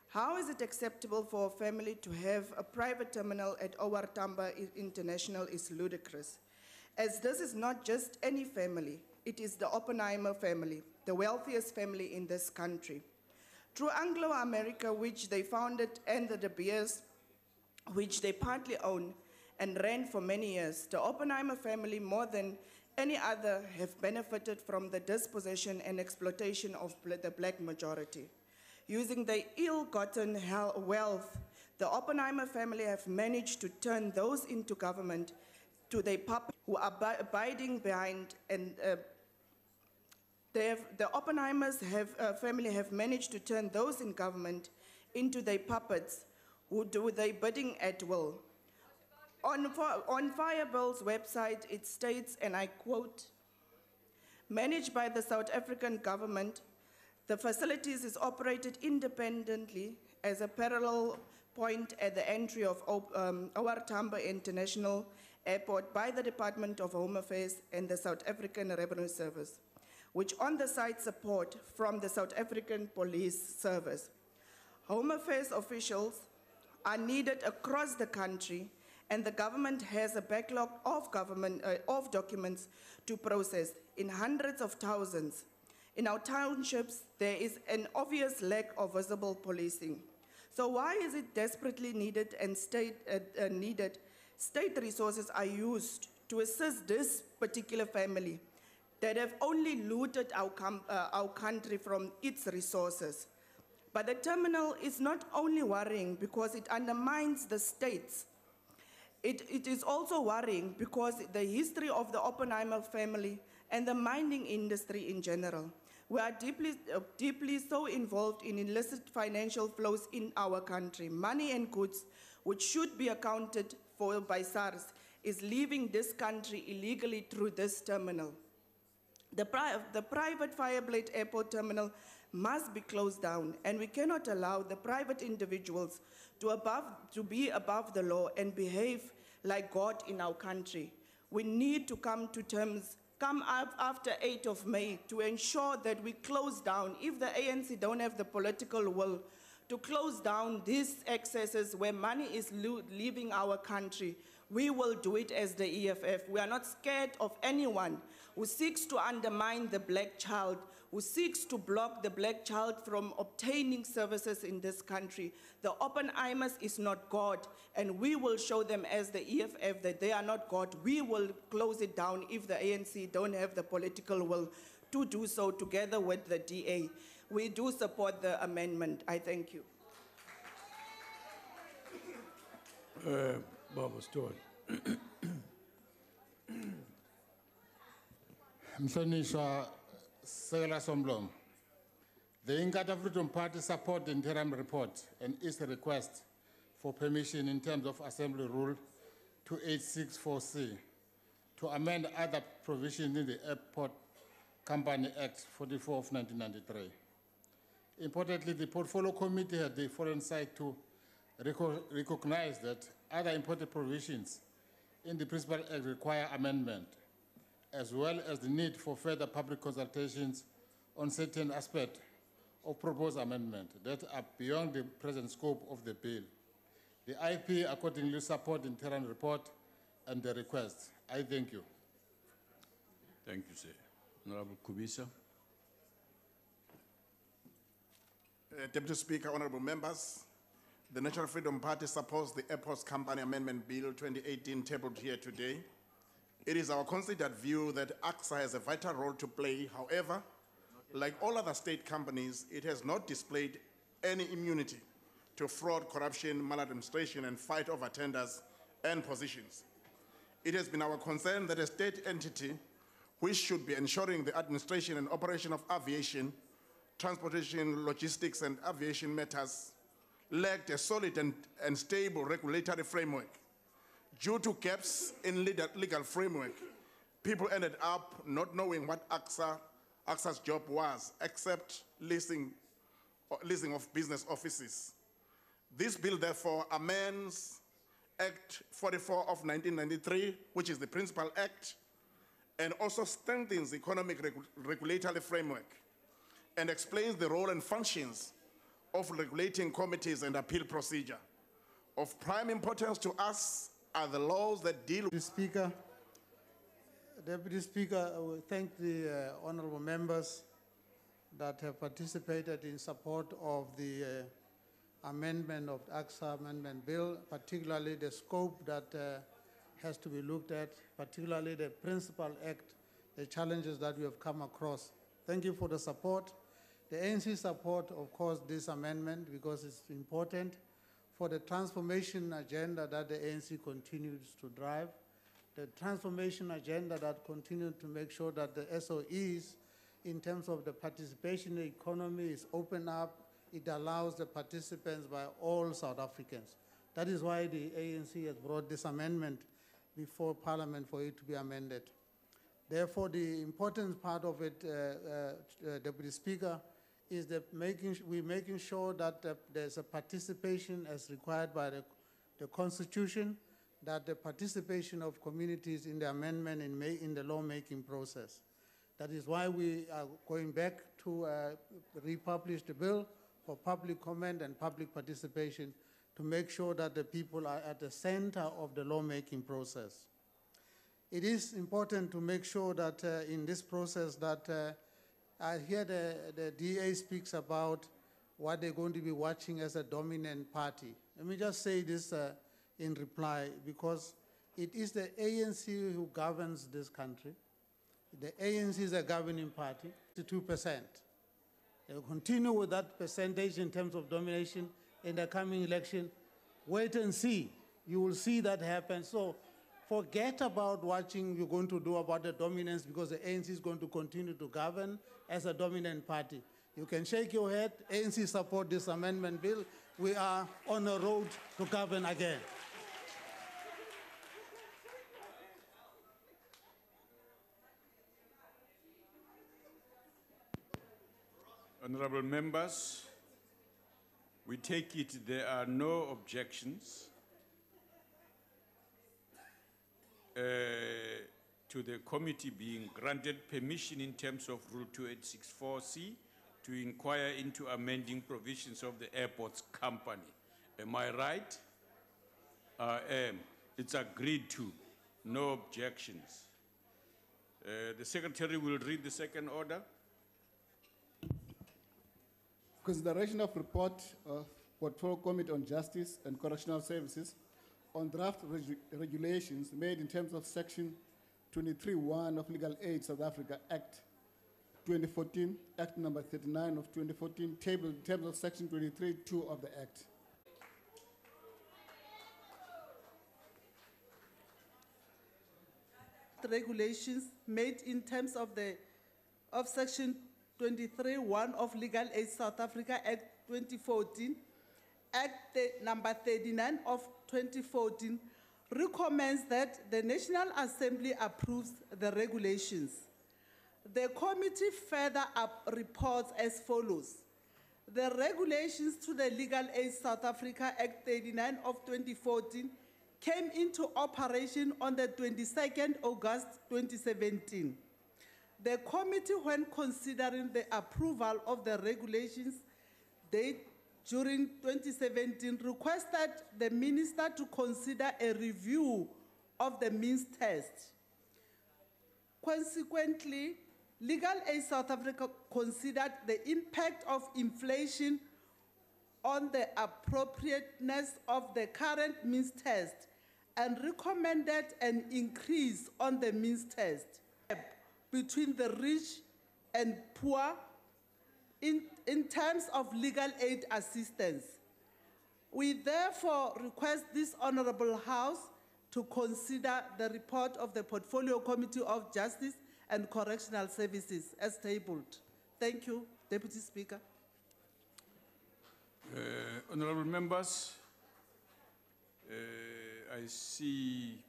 How is it acceptable for a family to have a private terminal at OR Tambo International is ludicrous, as this is not just any family, it is the Oppenheimer family, the wealthiest family in this country. Through Anglo-America, which they founded, and the De Beers, which they partly own and ran for many years, the Oppenheimer family, more than any other, have benefited from the dispossession and exploitation of the black majority. Using their ill-gotten wealth, the Oppenheimer family have managed to turn those into government to their puppets who are abiding behind, and the Oppenheimers family have managed to turn those in government into their puppets who do their bidding at will. On Fireball's website, it states, and I quote, "Managed by the South African government, the facilities is operated independently as a parallel point at the entry of OR Tambo International Airport by the Department of Home Affairs and the South African Revenue Service, which on the site support from the South African Police Service. Home Affairs officials are needed across the country, and the government has a backlog of documents to process in hundreds of thousands. In our townships, there is an obvious lack of visible policing. So why is it desperately needed and state resources are used to assist this particular family that have only looted our country from its resources? But the terminal is not only worrying because it undermines the states. It is also worrying because the history of the Oppenheimer family and the mining industry in general. We are deeply so involved in illicit financial flows in our country. Money and goods, which should be accounted for by SARS, is leaving this country illegally through this terminal. The private Fireblade Airport terminal must be closed down, and we cannot allow the private individuals to be above the law and behave like God in our country. We need to come up after 8th of May to ensure that we close down, if the ANC don't have the political will, to close down these excesses where money is leaving our country. We will do it as the EFF. We are not scared of anyone who seeks to undermine the black child, who seeks to block the black child from obtaining services in this country. The Oppenheimers is not God, and we will show them as the EFF that they are not God. We will close it down if the ANC don't have the political will to do so together with the DA. We do support the amendment. I thank you. Barbara Stone. Mhlonishwa Sekela Somblom, the Inkatha Freedom Party support the interim report and its request for permission in terms of Assembly Rule 2864C to amend other provisions in the Airport Company Act 44 of 1993. Importantly, the Portfolio Committee had the foresight to recognize that other important provisions in the Principal Act require amendment, as well as the need for further public consultations on certain aspects of proposed amendment that are beyond the present scope of the bill. The IP accordingly support the interim report and the request. I thank you. Thank you, sir. Honorable Kubisa. Deputy Speaker, honorable members, the National Freedom Party supports the Airports Company Amendment Bill 2018 tabled here today. It is our considered view that AXA has a vital role to play. However, like all other state companies, it has not displayed any immunity to fraud, corruption, maladministration, and fight over tenders and positions. It has been our concern that a state entity, which should be ensuring the administration and operation of aviation, transportation, logistics, and aviation matters, lacked a solid and stable regulatory framework. Due to gaps in legal framework, people ended up not knowing what AXA's job was, except leasing of business offices. This bill, therefore, amends Act 44 of 1993, which is the principal act, and also strengthens the economic regulatory framework and explains the role and functions of regulating committees and appeal procedure. Of prime importance to us are the laws that deal with... Deputy Speaker, I will thank the honorable members that have participated in support of the amendment of the AXA Amendment Bill, particularly the scope that has to be looked at, particularly the principal act, the challenges that we have come across. Thank you for the support. The ANC support, of course, this amendment because it's important for the transformation agenda that the ANC continues to drive, the transformation agenda that continues to make sure that the SOEs, in terms of the participation in the economy, is open up. It allows the participants by all South Africans. That is why the ANC has brought this amendment before Parliament for it to be amended. Therefore, the important part of it, Deputy Speaker, is that we're making sure that there's a participation as required by the Constitution, that the participation of communities in the amendment in the lawmaking process. That is why we are going back to republish the bill for public comment and public participation to make sure that the people are at the center of the lawmaking process. It is important to make sure that in this process that I hear the DA speaks about what they're going to be watching as a dominant party. Let me just say this in reply, because it is the ANC who governs this country. The ANC is a governing party, 2%. They'll continue with that percentage in terms of domination in the coming election. Wait and see. You will see that happen. So forget about watching you're going to do about the dominance, because the ANC is going to continue to govern as a dominant party. You can shake your head. ANC support this amendment bill. We are on a road to govern again. Honorable members, we take it there are no objections to the committee being granted permission in terms of Rule 2864C to inquire into amending provisions of the airports company. Am I right? I am. It's agreed to. No objections. The Secretary will read the second order. Consideration of report of Portfolio Committee on Justice and Correctional Services on draft regulations made in terms of Section 23(1) of Legal Aid South Africa Act 2014, Act number 39 of 2014, tabled in terms of Section 23(2) of the Act. Regulations made in terms of Section 23(1) of Legal Aid South Africa Act 2014, Act number 39 of 2014, recommends that the National Assembly approves the regulations. The committee further reports as follows. The regulations to the Legal Aid South Africa Act 39 of 2014 came into operation on the 22nd August 2017. The committee, when considering the approval of the regulations date during 2017, requested the minister to consider a review of the means test. Consequently, Legal Aid South Africa considered the impact of inflation on the appropriateness of the current means test and recommended an increase on the means test between the rich and poor in terms of legal aid assistance. We therefore request this Honorable House to consider the report of the Portfolio Committee of Justice and Correctional Services as tabled. Thank you, Deputy Speaker. Honorable members, I see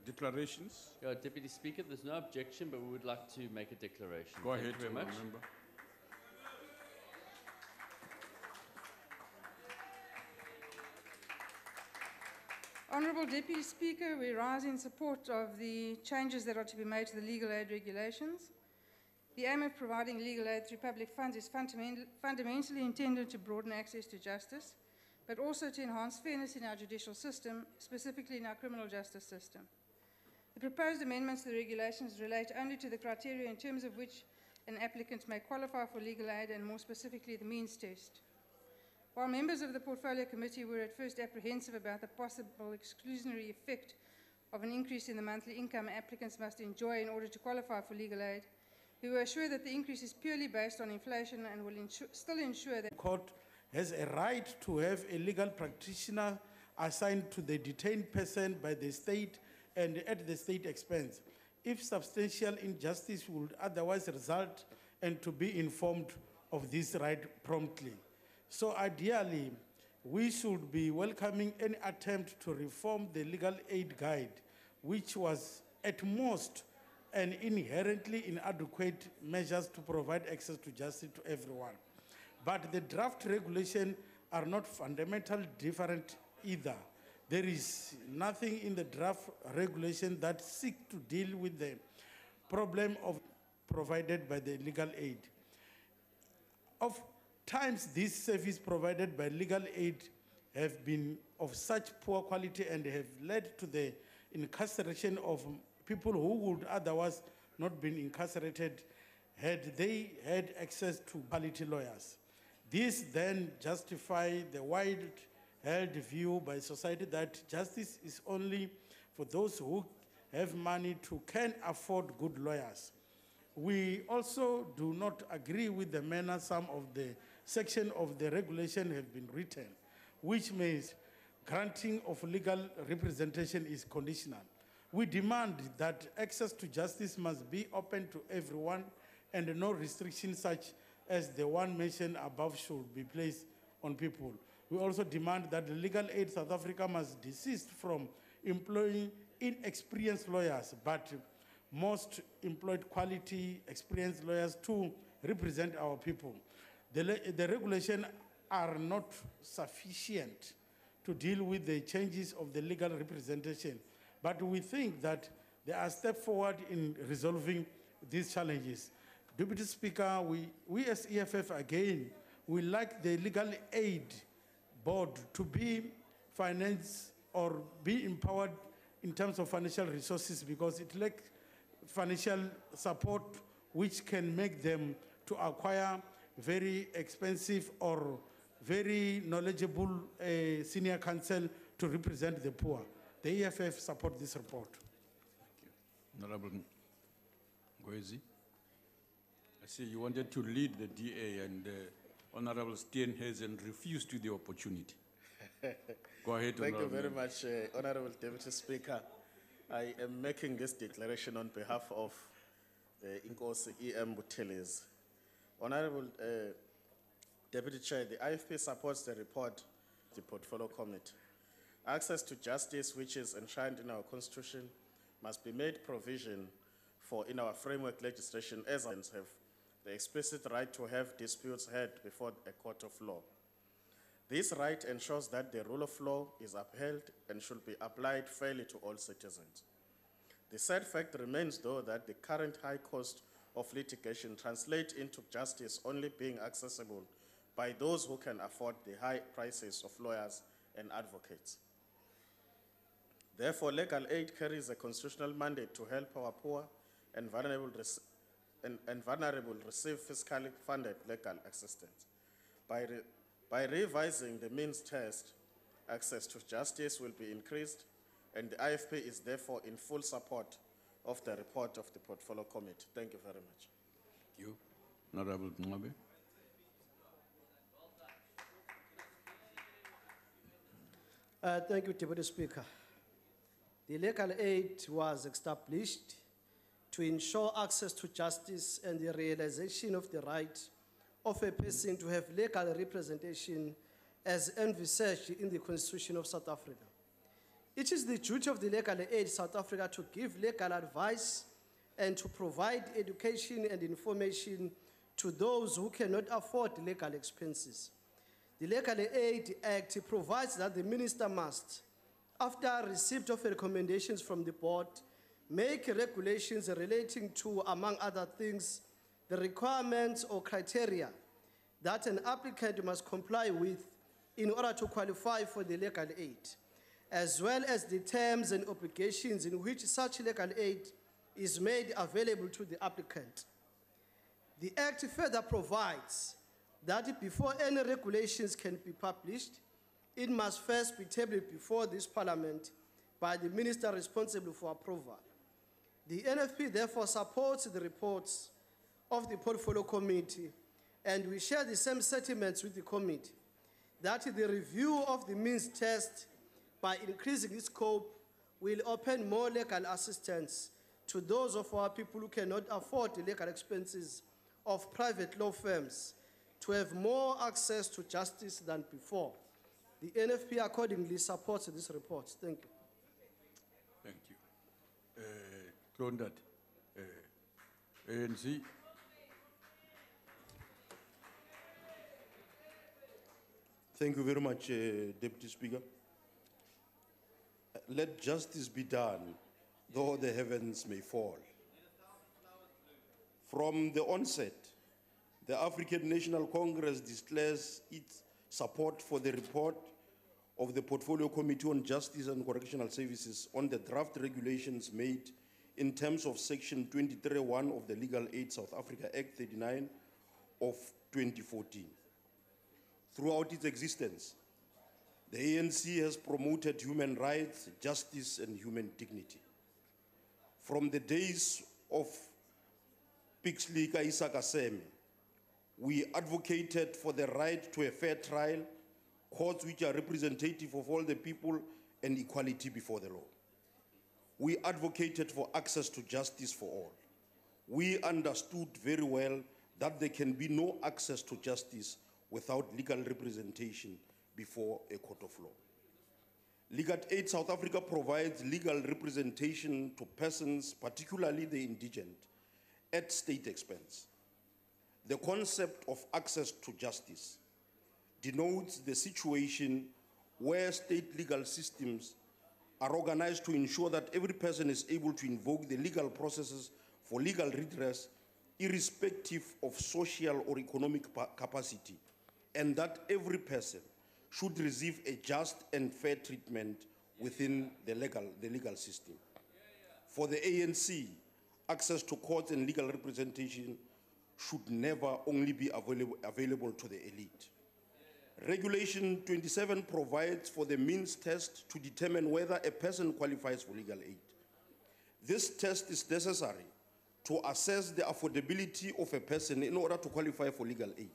declarations. Deputy Speaker, there's no objection, but we would like to make a declaration. Go Thank ahead, you very much. Member. Honourable Deputy Speaker, we rise in support of the changes that are to be made to the legal aid regulations. The aim of providing legal aid through public funds is fundamentally intended to broaden access to justice, but also to enhance fairness in our judicial system, specifically in our criminal justice system. The proposed amendments to the regulations relate only to the criteria in terms of which an applicant may qualify for legal aid, and more specifically the means test. While members of the Portfolio Committee were at first apprehensive about the possible exclusionary effect of an increase in the monthly income applicants must enjoy in order to qualify for legal aid, we were assured that the increase is purely based on inflation and will still ensure that the court has a right to have a legal practitioner assigned to the detained person by the state and at the state expense, if substantial injustice would otherwise result, and to be informed of this right promptly. So ideally, we should be welcoming any attempt to reform the legal aid guide, which was at most an inherently inadequate measures to provide access to justice to everyone. But the draft regulations are not fundamentally different either. There is nothing in the draft regulation that seeks to deal with the problem of provided by the legal aid. Of times, these services provided by legal aid have been of such poor quality and have led to the incarceration of people who would otherwise not been incarcerated had they had access to quality lawyers. This then justifies the wide-held view by society that justice is only for those who have money to can afford good lawyers. We also do not agree with the manner some of the sections of the regulation have been written, which means granting of legal representation is conditional. We demand that access to justice must be open to everyone and no restrictions such as the one mentioned above should be placed on people. We also demand that the Legal Aid South Africa must desist from employing inexperienced lawyers, but most employed quality, experienced lawyers to represent our people. The regulations are not sufficient to deal with the changes of the legal representation, but we think that there are steps forward in resolving these challenges. Deputy Speaker, we as EFF, again, we like the legal aid board to be financed or be empowered in terms of financial resources, because it lacks financial support which can make them to acquire very expensive or very knowledgeable senior counsel to represent the poor. The EFF support this report. Thank you. Honorable Ngoezi. I see you wanted to lead the DA, and Honorable Steenhuisen refused to the opportunity. Go ahead, Thank you Honorable very much, Honorable Deputy Speaker. I am making this declaration on behalf of Inkosi E.M. Butelis. Honorable Deputy Chair, the IFP supports the report of the Portfolio Committee. Access to justice, which is enshrined in our Constitution, must be made provision for in our framework legislation, as Americans have the explicit right to have disputes heard before a court of law. This right ensures that the rule of law is upheld and should be applied fairly to all citizens. The sad fact remains, though, that the current high cost of litigation translates into justice only being accessible by those who can afford the high prices of lawyers and advocates. Therefore, legal aid carries a constitutional mandate to help our poor and vulnerable receive fiscally funded legal assistance. By revising the means test, access to justice will be increased, and the IFP is therefore in full support of the report of the Portfolio Committee. Thank you very much. Thank you. Honorable Mwabe. Thank you, Deputy Speaker. The legal aid was established to ensure access to justice and the realization of the right of a person to have legal representation as envisaged in the Constitution of South Africa. It is the duty of the Legal Aid South Africa to give legal advice and to provide education and information to those who cannot afford legal expenses. The Legal Aid Act provides that the minister must after receipt of recommendations from the board, make regulations relating to, among other things, the requirements or criteria that an applicant must comply with in order to qualify for the legal aid, as well as the terms and obligations in which such legal aid is made available to the applicant. The Act further provides that before any regulations can be published, it must first be tabled before this Parliament by the Minister responsible for approval. The NFP therefore supports the reports of the Portfolio Committee, and we share the same sentiments with the committee that the review of the means test by increasing its scope will open more legal assistance to those of our people who cannot afford the legal expenses of private law firms to have more access to justice than before. The NFP accordingly supports this report. Thank you. Thank you. Klondat, ANC. Thank you very much, Deputy Speaker. Let justice be done, though the heavens may fall. From the onset, the African National Congress declares its support for the report of the Portfolio Committee on Justice and Correctional Services on the draft regulations made in terms of Section 23(1) of the Legal Aid South Africa Act 39 of 2014. Throughout its existence, the ANC has promoted human rights, justice, and human dignity. From the days of Pixley Kaisa Kaseme, we advocated for the right to a fair trial, courts which are representative of all the people, and equality before the law. We advocated for access to justice for all. We understood very well that there can be no access to justice without legal representation before a court of law. Legal Aid South Africa provides legal representation to persons, particularly the indigent, at state expense. The concept of access to justice denotes the situation where state legal systems are organized to ensure that every person is able to invoke the legal processes for legal redress, irrespective of social or economic capacity, and that every person should receive a just and fair treatment within the legal system. For the ANC, access to courts and legal representation should never only be available to the elite. Regulation 27 provides for the means test to determine whether a person qualifies for legal aid. This test is necessary to assess the affordability of a person in order to qualify for legal aid.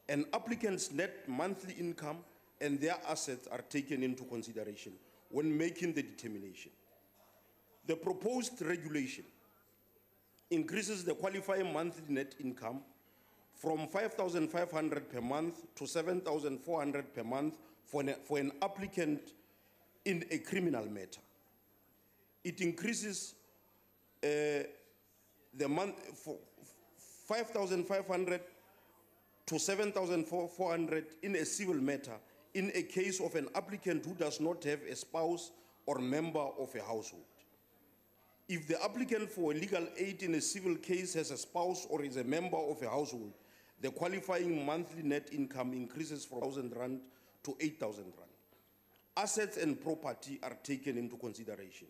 An applicant's net monthly income and their assets are taken into consideration when making the determination. The proposed regulation increases the qualifying monthly net income from 5,500 per month to 7,400 per month for an applicant in a criminal matter. It increases the month for 5,500 to 7,400 in a civil matter in a case of an applicant who does not have a spouse or member of a household. If the applicant for legal aid in a civil case has a spouse or is a member of a household, the qualifying monthly net income increases from 1,000 rand to 8,000 rand. Assets and property are taken into consideration.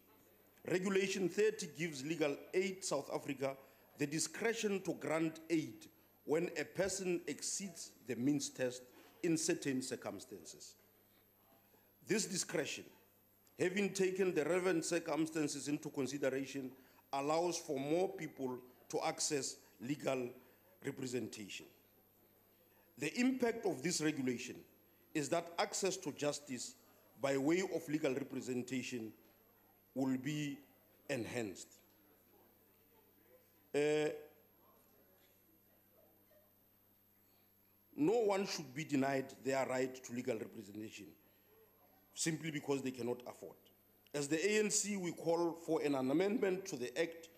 Regulation 30 gives Legal Aid South Africa the discretion to grant aid when a person exceeds the means test in certain circumstances. This discretion, having taken the relevant circumstances into consideration, allows for more people to access legal representation. The impact of this regulation is that access to justice by way of legal representation will be enhanced. No one should be denied their right to legal representation simply because they cannot afford. As the ANC, we call for an amendment to the Act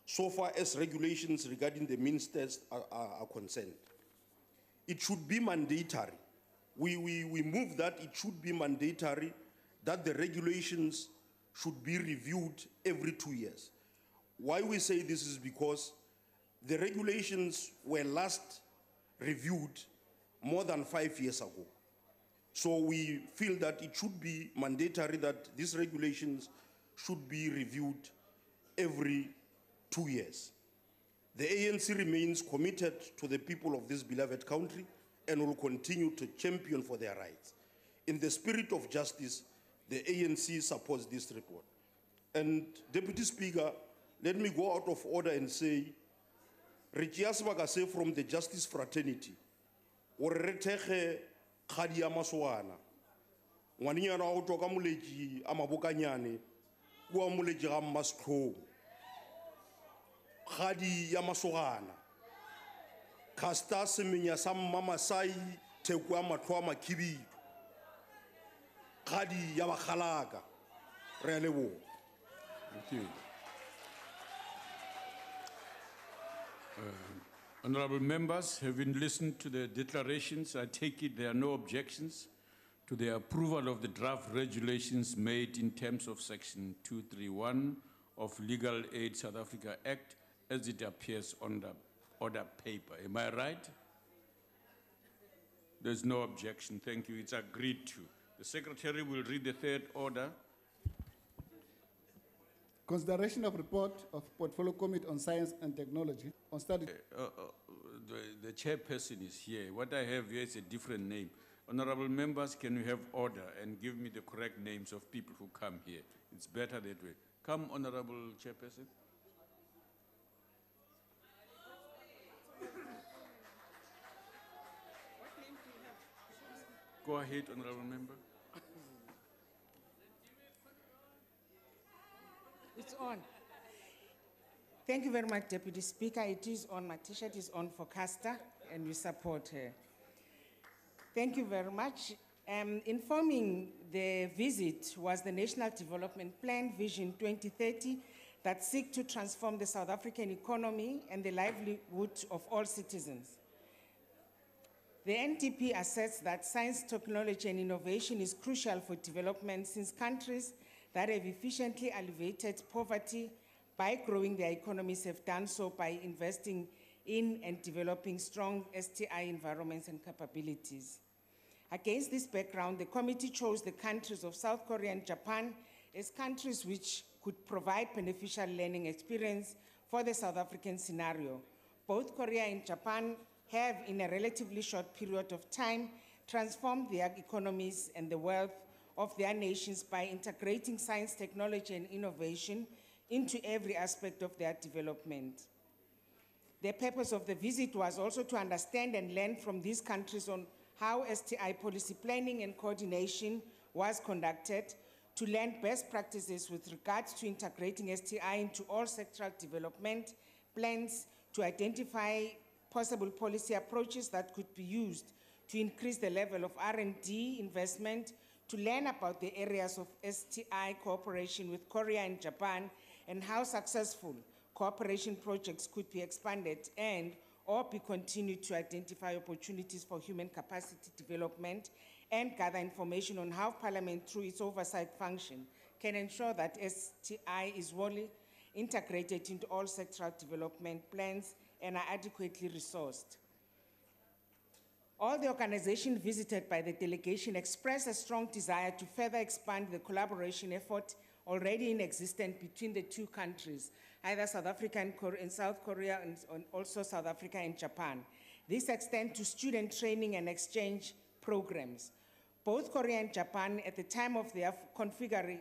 so far as regulations regarding the means test are concerned. It should be mandatory. We move that it should be mandatory that the regulations should be reviewed every 2 years. Why we say this is because the regulations were last reviewed more than 5 years ago. So we feel that it should be mandatory that these regulations should be reviewed every 2 years. The ANC remains committed to the people of this beloved country and will continue to champion for their rights. In the spirit of justice, the ANC supports this report. And Deputy Speaker, let me go out of order and say, Richias Bagase from the Justice Fraternity, or Reteche Khadia Maswana, Waniana Autoka Muleji, Amabukanyane, Kua Muleji Ramasko, Khadi Yamaswana, Kasta Seminya Sam Mama Sai, Tekwama Twama Kibi, Khadi Yamakhalaga, Relewo. Thank you. Honorable members, having listened to the declarations, I take it there are no objections to the approval of the draft regulations made in terms of Section 231 of Legal Aid South Africa Act as it appears on the order paper. Am I right? There's no objection. Thank you. It's agreed to. The Secretary will read the third order. Consideration of report of Portfolio Committee on Science and Technology on study. The chairperson is here. What I have here is a different name. Honorable members, can you have order and give me the correct names of people who come here? It's better that way. Come, Honorable Chairperson. Go ahead, Honorable Member. It's on. Thank you very much, Deputy Speaker. It is on. My T-shirt is on for Castor, and we support her. Thank you very much. Informing the visit was the National Development Plan Vision 2030 that seeks to transform the South African economy and the livelihood of all citizens. The NDP asserts that science, technology, and innovation is crucial for development since countries that have efficiently alleviated poverty by growing their economies have done so by investing in and developing strong STI environments and capabilities. Against this background, the committee chose the countries of South Korea and Japan as countries which could provide beneficial learning experience for the South African scenario. Both Korea and Japan have, in a relatively short period of time, transformed their economies and the wealth of their nations by integrating science, technology, and innovation into every aspect of their development. The purpose of the visit was also to understand and learn from these countries on how STI policy planning and coordination was conducted, to learn best practices with regards to integrating STI into all sectoral development plans, to identify possible policy approaches that could be used to increase the level of R&D investment, to learn about the areas of STI cooperation with Korea and Japan and how successful cooperation projects could be expanded and or be continued, to identify opportunities for human capacity development and gather information on how Parliament, through its oversight function, can ensure that STI is fully integrated into all sectoral development plans and are adequately resourced. All the organizations visited by the delegation expressed a strong desire to further expand the collaboration effort already in existence between the two countries, either South Africa and South Korea, and also South Africa and Japan. This extends to student training and exchange programs. Both Korea and Japan, at the time of their configuring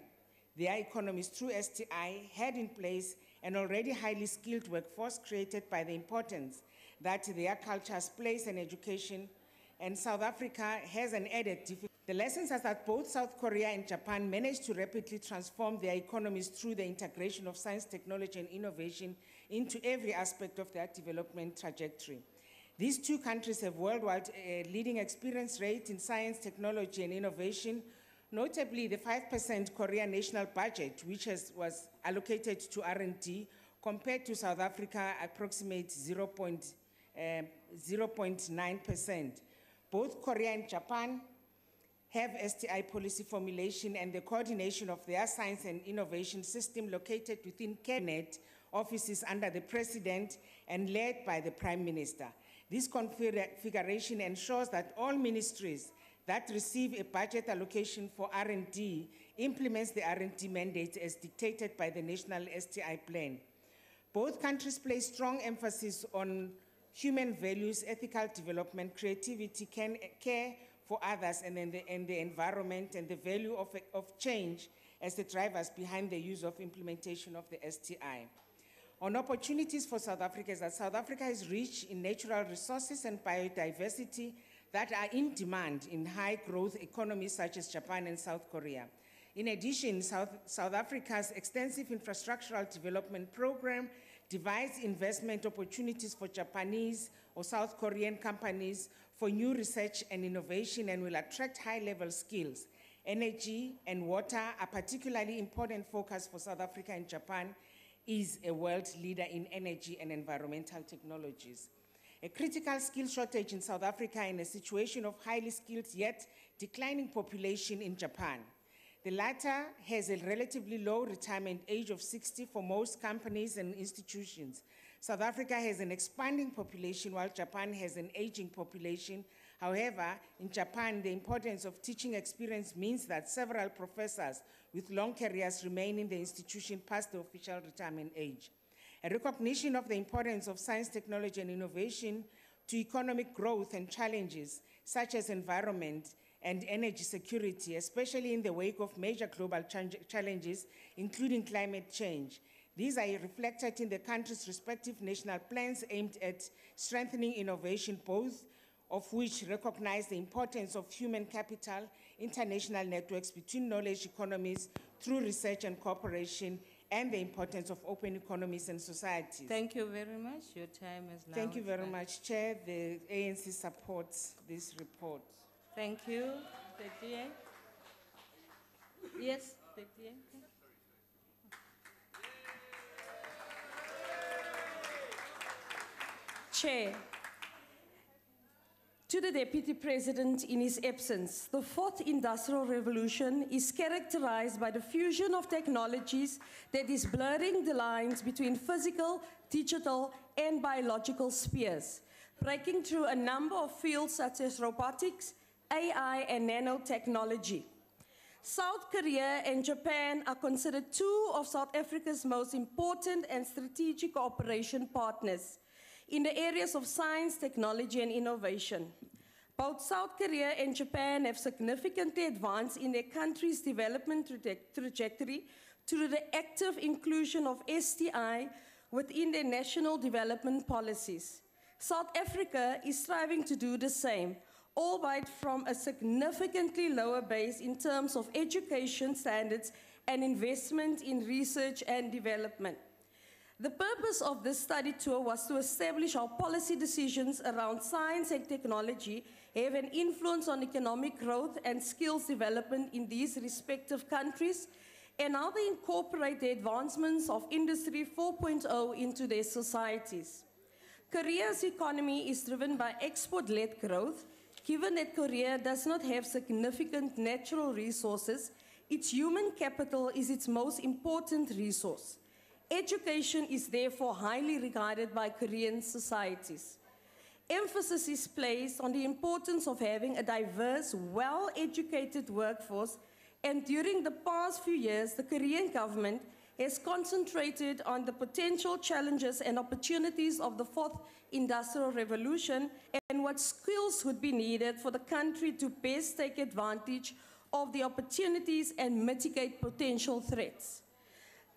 their economies through STI, had in place an already highly skilled workforce created by the importance that their cultures place in education, and South Africa has an added difficulty. The lessons are that both South Korea and Japan managed to rapidly transform their economies through the integration of science, technology, and innovation into every aspect of their development trajectory. These two countries have worldwide leading experience rate in science, technology, and innovation, notably the 5% Korean national budget, which was allocated to R&D, compared to South Africa, approximate 0.9%. Both Korea and Japan have STI policy formulation and the coordination of their science and innovation system located within cabinet offices under the President and led by the Prime Minister. This configuration ensures that all ministries that receive a budget allocation for R&D implements the R&D mandate as dictated by the National STI Plan. Both countries place strong emphasis on human values, ethical development, creativity, care for others and the environment, and the value of change as the drivers behind the use of implementation of the STI. On opportunities for South Africa is that South Africa is rich in natural resources and biodiversity that are in demand in high-growth economies such as Japan and South Korea. In addition, South Africa's extensive infrastructural development program divides investment opportunities for Japanese or South Korean companies for new research and innovation and will attract high-level skills. Energy and water are particularly important focus for South Africa, and Japan is a world leader in energy and environmental technologies. A critical skill shortage in South Africa and a situation of highly skilled yet declining population in Japan. The latter has a relatively low retirement age of 60 for most companies and institutions. South Africa has an expanding population while Japan has an aging population. However, in Japan, the importance of teaching experience means that several professors with long careers remain in the institution past the official retirement age. A recognition of the importance of science, technology, and innovation to economic growth and challenges such as environment and energy security, especially in the wake of major global challenges, including climate change. These are reflected in the country's respective national plans aimed at strengthening innovation, both of which recognize the importance of human capital, international networks between knowledge economies through research and cooperation, and the importance of open economies and societies. Thank you very much. Your time is now. Thank you very much, Chair. The ANC supports this report. Thank you. The DA? Yes, the DA. Chair, to the Deputy President in his absence, the fourth industrial revolution is characterized by the fusion of technologies that is blurring the lines between physical, digital, and biological spheres, breaking through a number of fields such as robotics, AI, and nanotechnology. South Korea and Japan are considered two of South Africa's most important and strategic cooperation partners in the areas of science, technology, and innovation. Both South Korea and Japan have significantly advanced in their country's development trajectory through the active inclusion of STI within their national development policies. South Africa is striving to do the same, albeit from a significantly lower base in terms of education standards and investment in research and development. The purpose of this study tour was to establish how policy decisions around science and technology have an influence on economic growth and skills development in these respective countries, and how they incorporate the advancements of Industry 4.0 into their societies. Korea's economy is driven by export-led growth. Given that Korea does not have significant natural resources, its human capital is its most important resource. Education is therefore highly regarded by Korean societies. Emphasis is placed on the importance of having a diverse, well-educated workforce, and during the past few years, the Korean government has concentrated on the potential challenges and opportunities of the fourth industrial revolution and what skills would be needed for the country to best take advantage of the opportunities and mitigate potential threats.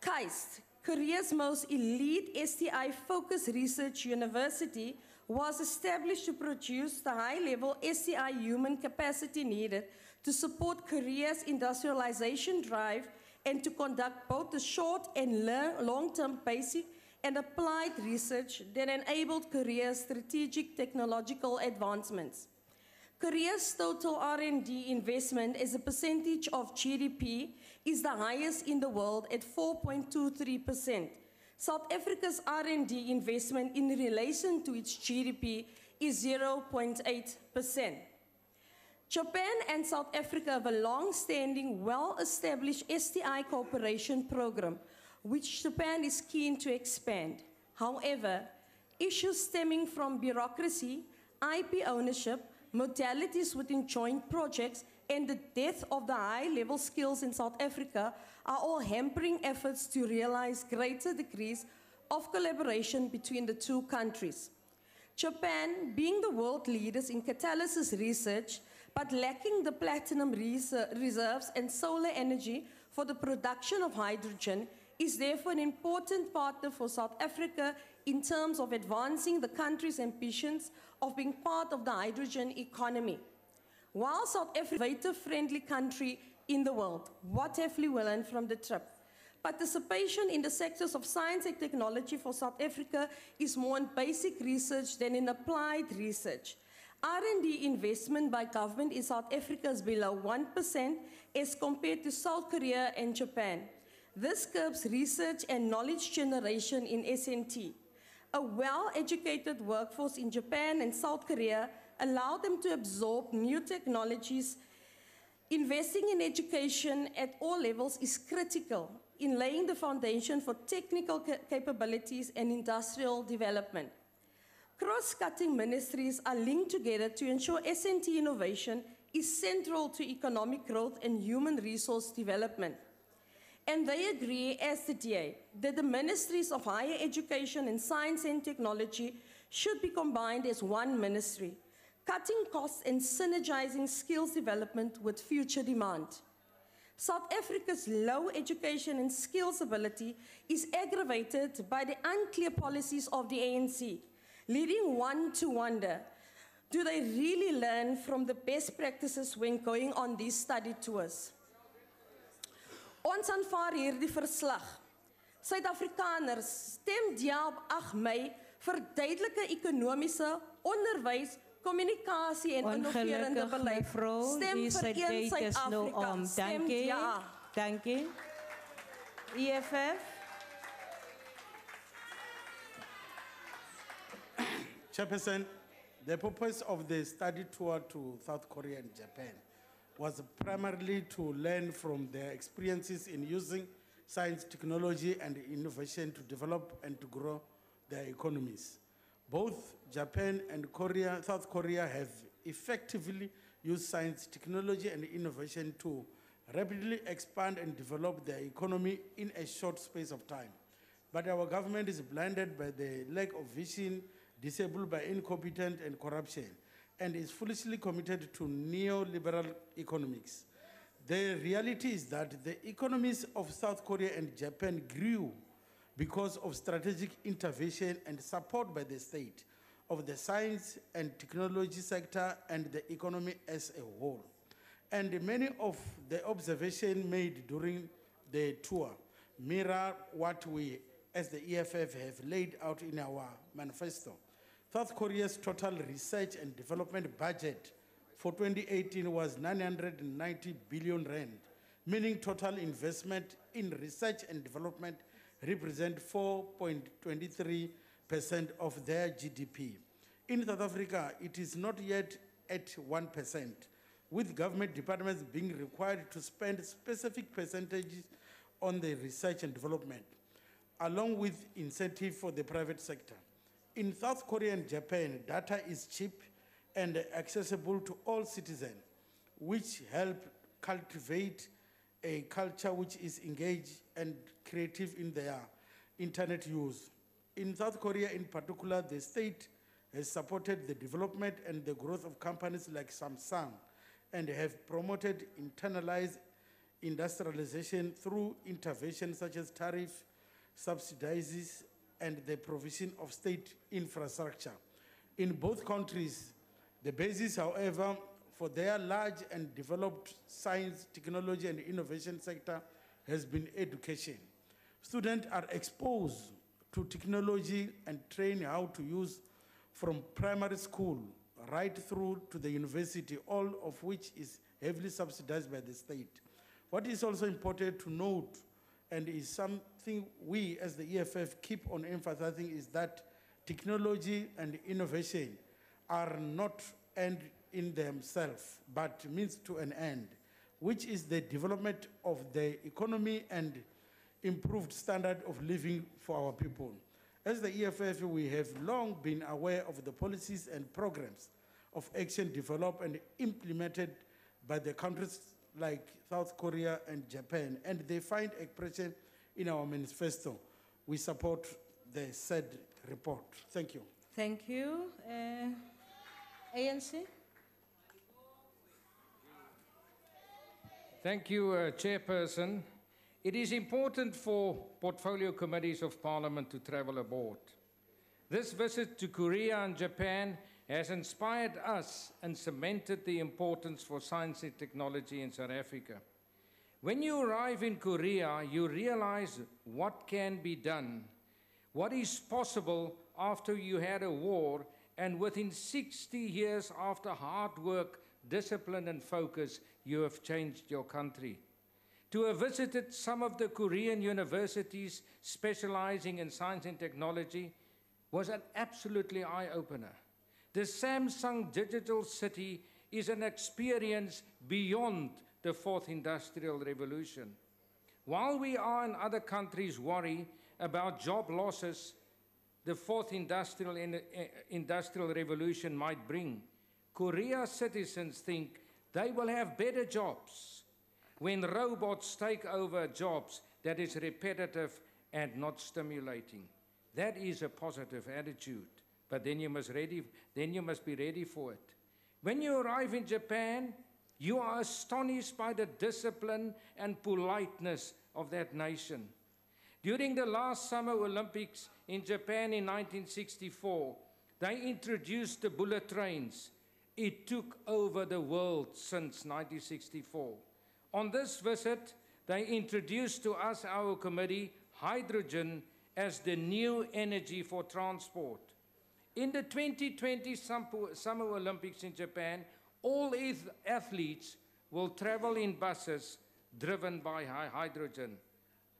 KAIST, Korea's most elite STI-focused research university, was established to produce the high-level STI human capacity needed to support Korea's industrialization drive and to conduct both the short and long-term basic and applied research that enabled Korea's strategic technological advancements. Korea's total R&D investment as a percentage of GDP is the highest in the world at 4.23%. South Africa's R&D investment in relation to its GDP is 0.8%. Japan and South Africa have a long-standing, well-established STI cooperation program, which Japan is keen to expand. However, issues stemming from bureaucracy, IP ownership, modalities within joint projects, and the death of the high-level skills in South Africa are all hampering efforts to realize greater degrees of collaboration between the two countries. Japan, being the world leaders in catalysis research, but lacking the platinum reserves and solar energy for the production of hydrogen, is therefore an important partner for South Africa in terms of advancing the country's ambitions of being part of the hydrogen economy. While South Africa is an innovative-friendly country in the world, what have we learned from the trip? Participation in the sectors of science and technology for South Africa is more in basic research than in applied research. R&D investment by government in South Africa is below 1% as compared to South Korea and Japan. This curbs research and knowledge generation in SNT. A well-educated workforce in Japan and South Korea allow them to absorb new technologies. Investing in education at all levels is critical in laying the foundation for technical capabilities and industrial development. Cross-cutting ministries are linked together to ensure SNT innovation is central to economic growth and human resource development. And they agree, as the DA, that the ministries of higher education and science and technology should be combined as one ministry, cutting costs and synergizing skills development with future demand. South Africa's low education and skills ability is aggravated by the unclear policies of the ANC, leading one to wonder, do they really learn from the best practices when going on these study tours? Ons aanvaar hierdie verslag. Suid-Afrikaners, stem ja op 8 Mei vir duidelike ekonomiese, onderwys, kommunikasie en innoverende beleid. Stem vir een Suid-Afrika. Stem ja. Dankie. IAAF. Chairperson, the purpose of the study tour to South Korea and Japan was primarily to learn from their experiences in using science, technology, and innovation to develop and to grow their economies. Both Japan and South Korea have effectively used science, technology, and innovation to rapidly expand and develop their economy in a short space of time. But our government is blinded by the lack of vision, disabled by incompetence and corruption, and is foolishly committed to neoliberal economics. The reality is that the economies of South Korea and Japan grew because of strategic intervention and support by the state of the science and technology sector and the economy as a whole. And many of the observations made during the tour mirror what we, as the EFF, have laid out in our manifesto. South Korea's total research and development budget for 2018 was 990 billion rand, meaning total investment in research and development represent 4.23% of their GDP. In South Africa, it is not yet at 1%, with government departments being required to spend specific percentages on the research and development, along with incentive for the private sector. In South Korea and Japan, data is cheap and accessible to all citizens, which help cultivate a culture which is engaged and creative in their internet use. In South Korea in particular, the state has supported the development and the growth of companies like Samsung and have promoted internalized industrialization through interventions such as tariff subsidies and the provision of state infrastructure. In both countries, the basis, however, for their large and developed science, technology, and innovation sector has been education. Students are exposed to technology and trained how to use from primary school right through to the university, all of which is heavily subsidized by the state. What is also important to note, and is something we as the EFF keep on emphasizing, is that technology and innovation are not in themselves, but means to an end, which is the development of the economy and improved standard of living for our people. As the EFF, we have long been aware of the policies and programs of action developed and implemented by the countries like South Korea and Japan, and they find expression in our manifesto. We support the said report. Thank you. Thank you. ANC? Thank you, Chairperson. It is important for portfolio committees of Parliament to travel abroad. This visit to Korea and Japan has inspired us and cemented the importance for science and technology in South Africa. When you arrive in Korea, you realize what can be done, what is possible after you had a war, and within 60 years after hard work, discipline and focus, you have changed your country. To have visited some of the Korean universities specializing in science and technology was an absolutely eye-opener. The Samsung Digital City is an experience beyond the fourth industrial revolution. While we are in other countries worry about job losses the fourth industrial revolution might bring, Korea's citizens think they will have better jobs when robots take over jobs that is repetitive and not stimulating. That is a positive attitude, but then you must be ready for it. When you arrive in Japan, you are astonished by the discipline and politeness of that nation. During the last Summer Olympics in Japan in 1964, they introduced the bullet trains. It took over the world since 1964. On this visit, they introduced to us, our committee, hydrogen as the new energy for transport. In the 2020 Summer Olympics in Japan, all athletes will travel in buses driven by hydrogen.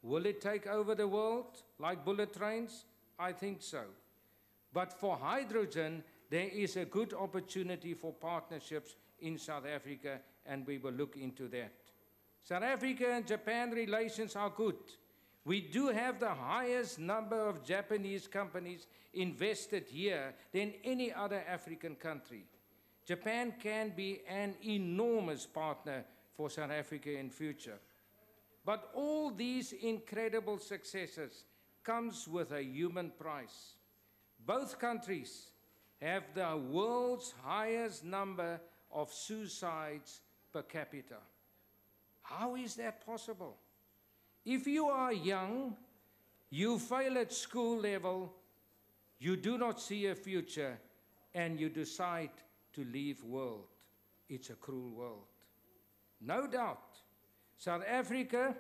Will it take over the world like bullet trains? I think so. But for hydrogen, there is a good opportunity for partnerships in South Africa, and we will look into that. South Africa and Japan relations are good. We do have the highest number of Japanese companies invested here than any other African country. Japan can be an enormous partner for South Africa in future. But all these incredible successes comes with a human price. Both countries have the world's highest number of suicides per capita. How is that possible? If you are young, you fail at school level, you do not see a future, and you decide to leave world. It's a cruel world. No doubt, South Africa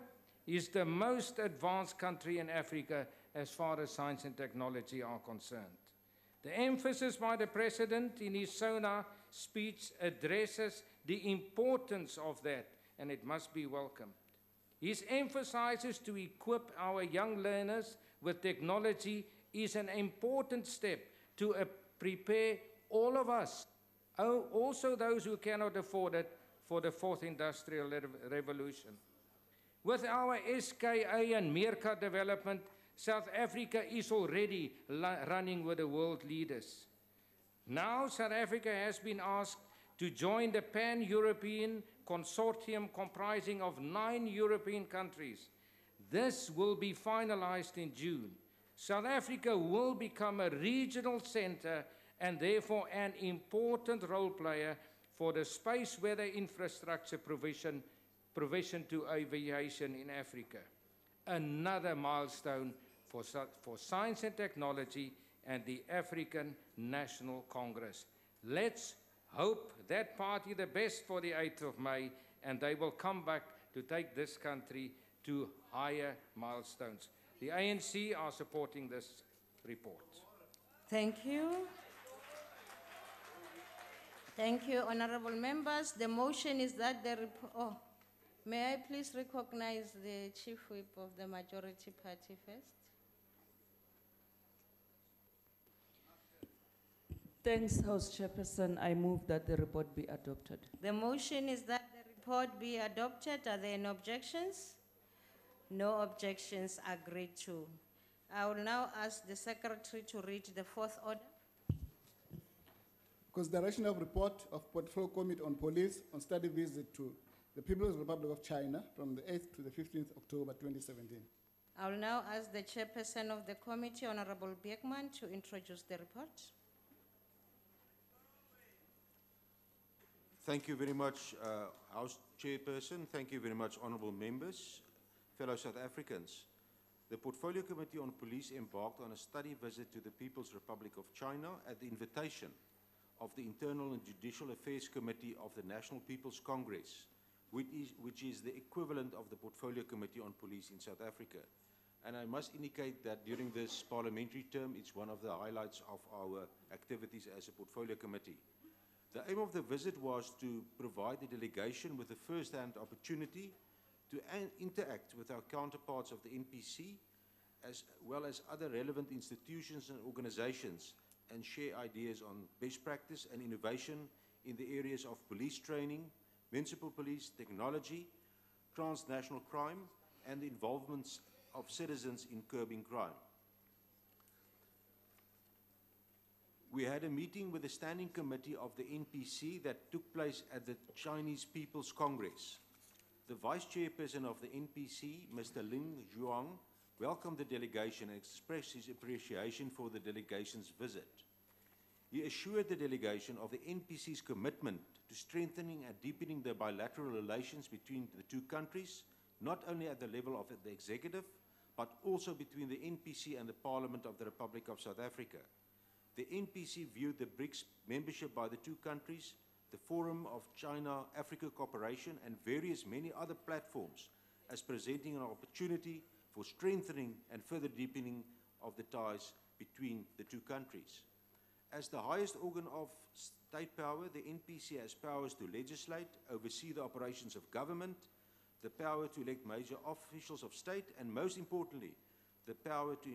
is the most advanced country in Africa as far as science and technology are concerned. The emphasis by the President in his SONA speech addresses the importance of that, and it must be welcomed. His emphasizes to equip our young learners with technology is an important step to prepare all of us, also those who cannot afford it, for the fourth industrial revolution. With our SKA and Meerkat development, South Africa is already running with the world leaders. Now South Africa has been asked to join the Pan-European Consortium comprising of 9 European countries. This will be finalized in June. South Africa will become a regional center and therefore an important role player for the space weather infrastructure provision to aviation in Africa. Another milestone for science and technology and the African National Congress. Let's hope that party the best for the 8th of May, and they will come back to take this country to higher milestones. The ANC are supporting this report. Thank you. Thank you, honorable members. The motion is that the report... may I please recognize the Chief Whip of the Majority Party first? Thanks, House Chairperson. I move that the report be adopted. The motion is that the report be adopted. Are there any objections? No objections, agreed to. I will now ask the Secretary to read the fourth order. Consideration of report of Portfolio Committee on Police on study visit to the People's Republic of China from the 8th to the 15th October 2017. I will now ask the Chairperson of the committee, Honorable Beekman, to introduce the report. Thank you very much, House Chairperson. Thank you very much, honourable members, fellow South Africans. The Portfolio Committee on Police embarked on a study visit to the People's Republic of China at the invitation of the Internal and Judicial Affairs Committee of the National People's Congress, which is the equivalent of the Portfolio Committee on Police in South Africa. And I must indicate that during this parliamentary term, it's one of the highlights of our activities as a Portfolio Committee. The aim of the visit was to provide the delegation with a first-hand opportunity to interact with our counterparts of the NPC, as well as other relevant institutions and organizations, and share ideas on best practice and innovation in the areas of police training, municipal police, technology, transnational crime, and the involvement of citizens in curbing crime. We had a meeting with the Standing Committee of the NPC that took place at the Chinese People's Congress. The Vice Chairperson of the NPC, Mr. Ling Zhuang, welcomed the delegation and expressed his appreciation for the delegation's visit. He assured the delegation of the NPC's commitment to strengthening and deepening the bilateral relations between the two countries, not only at the level of the executive, but also between the NPC and the Parliament of the Republic of South Africa. The NPC viewed the BRICS membership by the two countries, the Forum of China-Africa Cooperation, and various many other platforms as presenting an opportunity for strengthening and further deepening of the ties between the two countries. As the highest organ of state power, the NPC has powers to legislate, oversee the operations of government, the power to elect major officials of state, and most importantly, the power to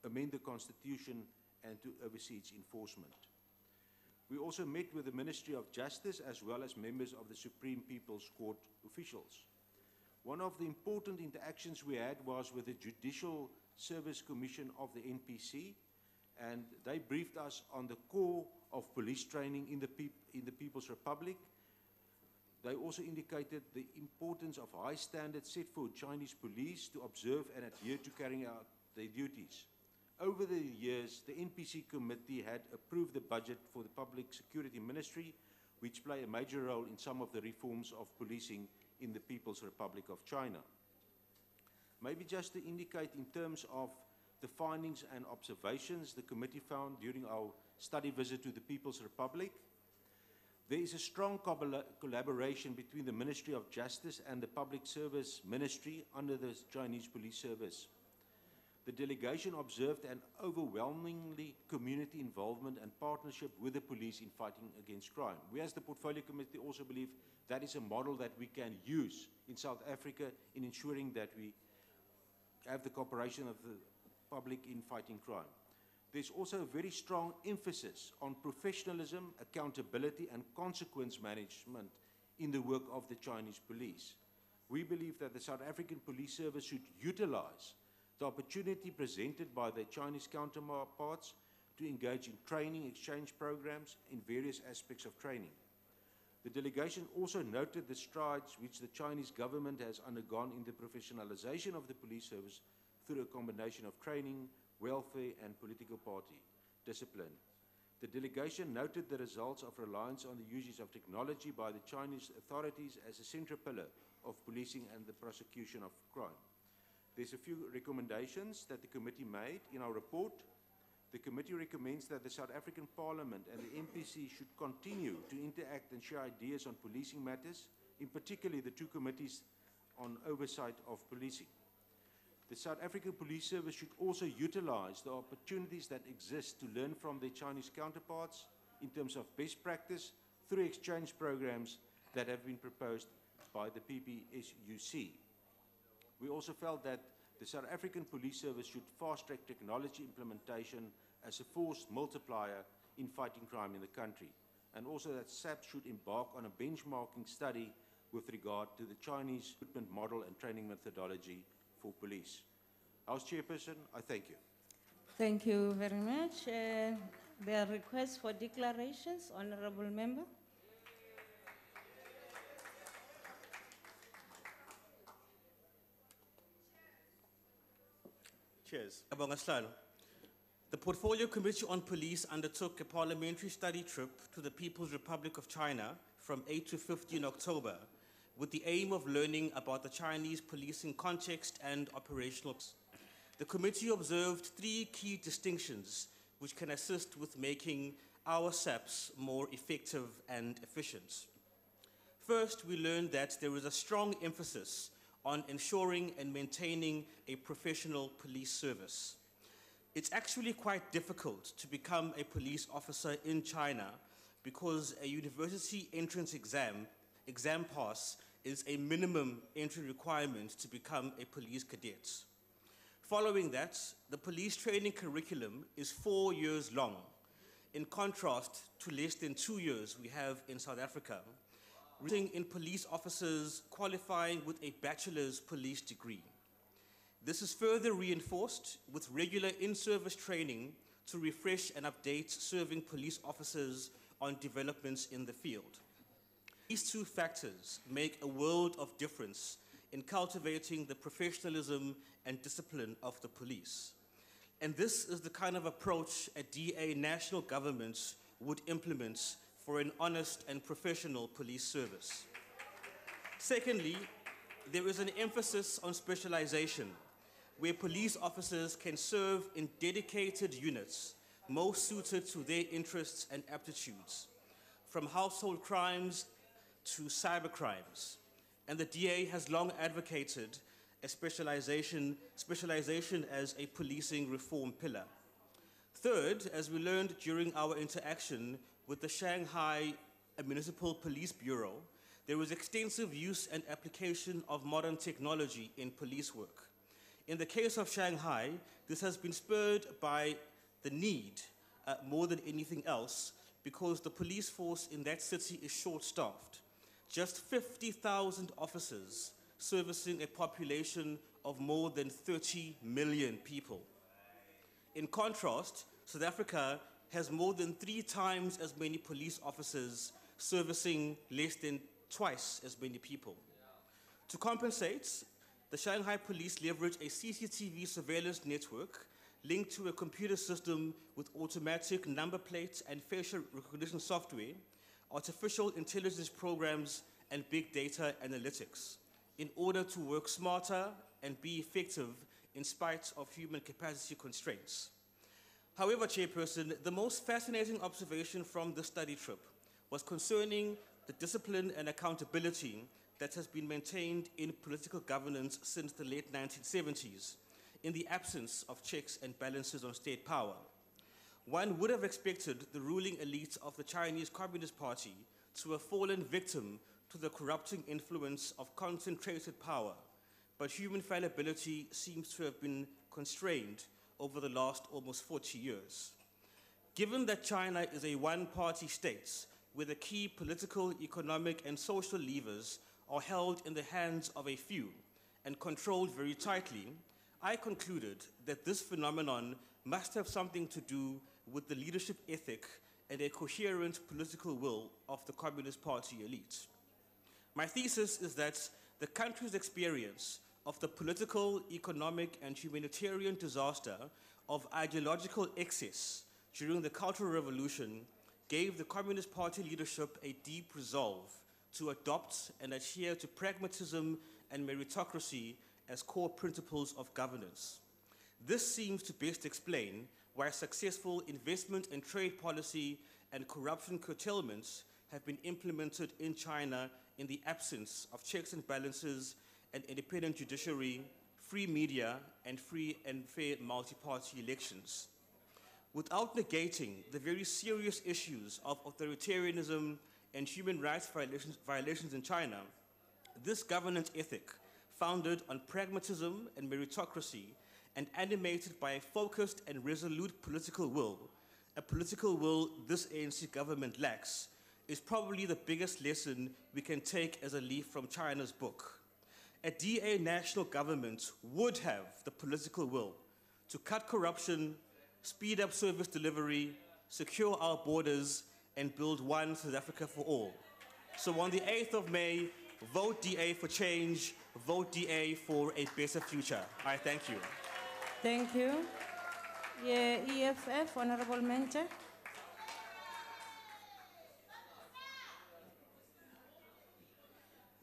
amend the Constitution and to oversee its enforcement. We also met with the Ministry of Justice as well as members of the Supreme People's Court officials. One of the important interactions we had was with the Judicial Service Commission of the NPC, and they briefed us on the core of police training in the People's Republic. They also indicated the importance of high standards set for Chinese police to observe and adhere to carrying out their duties. Over the years, the NPC committee had approved the budget for the Public Security Ministry, which play a major role in some of the reforms of policing in the People's Republic of China. Maybe just to indicate in terms of the findings and observations the committee found during our study visit to the People's Republic, there is a strong collaboration between the Ministry of Justice and the Public Service Ministry under the Chinese Police Service. The delegation observed an overwhelmingly community involvement and partnership with the police in fighting against crime. We as the Portfolio Committee also believe that is a model that we can use in South Africa in ensuring that we have the cooperation of the public in fighting crime. There's also a very strong emphasis on professionalism, accountability, and consequence management in the work of the Chinese police. We believe that the South African Police Service should utilize the opportunity presented by their Chinese counterparts to engage in training exchange programs in various aspects of training. The delegation also noted the strides which the Chinese government has undergone in the professionalization of the police service through a combination of training, welfare, and political party discipline. The delegation noted the results of reliance on the usage of technology by the Chinese authorities as a central pillar of policing and the prosecution of crime. There's a few recommendations that the committee made in our report. The committee recommends that the South African Parliament and the NPC should continue to interact and share ideas on policing matters, in particular the two committees on oversight of policing. The South African Police Service should also utilize the opportunities that exist to learn from their Chinese counterparts in terms of best practice through exchange programs that have been proposed by the PPSUC. We also felt that the South African Police Service should fast-track technology implementation as a force multiplier in fighting crime in the country, and also that SAP should embark on a benchmarking study with regard to the Chinese recruitment model and training methodology for police. House Chairperson, I thank you. Thank you very much. There are requests for declarations, Honorable Member. Cheers. The Portfolio Committee on Police undertook a parliamentary study trip to the People's Republic of China from 8 to 15 October with the aim of learning about the Chinese policing context and operational. The committee observed 3 key distinctions which can assist with making our SAPs more effective and efficient. First, we learned that there is a strong emphasis on ensuring and maintaining a professional police service. It's actually quite difficult to become a police officer in China because a university entrance exam pass is a minimum entry requirement to become a police cadet. Following that, the police training curriculum is 4 years long, in contrast to less than 2 years we have in South Africa, resulting in police officers qualifying with a bachelor's police degree. This is further reinforced with regular in-service training to refresh and update serving police officers on developments in the field. These 2 factors make a world of difference in cultivating the professionalism and discipline of the police. And this is the kind of approach a DA national government would implement for an honest and professional police service. Secondly, there is an emphasis on specialization, where police officers can serve in dedicated units most suited to their interests and aptitudes, from household crimes to cyber crimes. And the DA has long advocated a specialization as a policing reform pillar. Third, as we learned during our interaction with the Shanghai Municipal Police Bureau, there was extensive use and application of modern technology in police work. In the case of Shanghai, this has been spurred by the need, more than anything else, because the police force in that city is short-staffed. Just 50,000 officers servicing a population of more than 30 million people. In contrast, South Africa has more than 3 times as many police officers servicing less than twice as many people. To compensate, the Shanghai police leverage a CCTV surveillance network linked to a computer system with automatic number plates and facial recognition software, artificial intelligence programs, and big data analytics in order to work smarter and be effective in spite of human capacity constraints. However, Chairperson, the most fascinating observation from the study trip was concerning the discipline and accountability that has been maintained in political governance since the late 1970s, in the absence of checks and balances on state power. One would have expected the ruling elite of the Chinese Communist Party to have fallen victim to the corrupting influence of concentrated power, but human fallibility seems to have been constrained over the last almost 40 years. Given that China is a one-party state, where the key political, economic, and social levers are held in the hands of a few and controlled very tightly, I concluded that this phenomenon must have something to do with the leadership ethic and a coherent political will of the Communist Party elite. My thesis is that the country's experience of the political, economic, and humanitarian disaster of ideological excess during the Cultural Revolution gave the Communist Party leadership a deep resolve to adopt and adhere to pragmatism and meritocracy as core principles of governance. This seems to best explain why successful investment and trade policy and corruption curtailments have been implemented in China in the absence of checks and balances, an independent judiciary, free media, and free and fair multi-party elections. Without negating the very serious issues of authoritarianism and human rights violations in China, this governance ethic, founded on pragmatism and meritocracy and animated by a focused and resolute political will, a political will this ANC government lacks is probably the biggest lesson we can take as a leaf from China's book. A DA national government would have the political will to cut corruption, speed up service delivery, secure our borders, and build one South Africa for all. So on the 8th of May, vote DA for change, vote DA for a better future. I thank you. Thank you. Yeah, EFF, Honorable Mentor.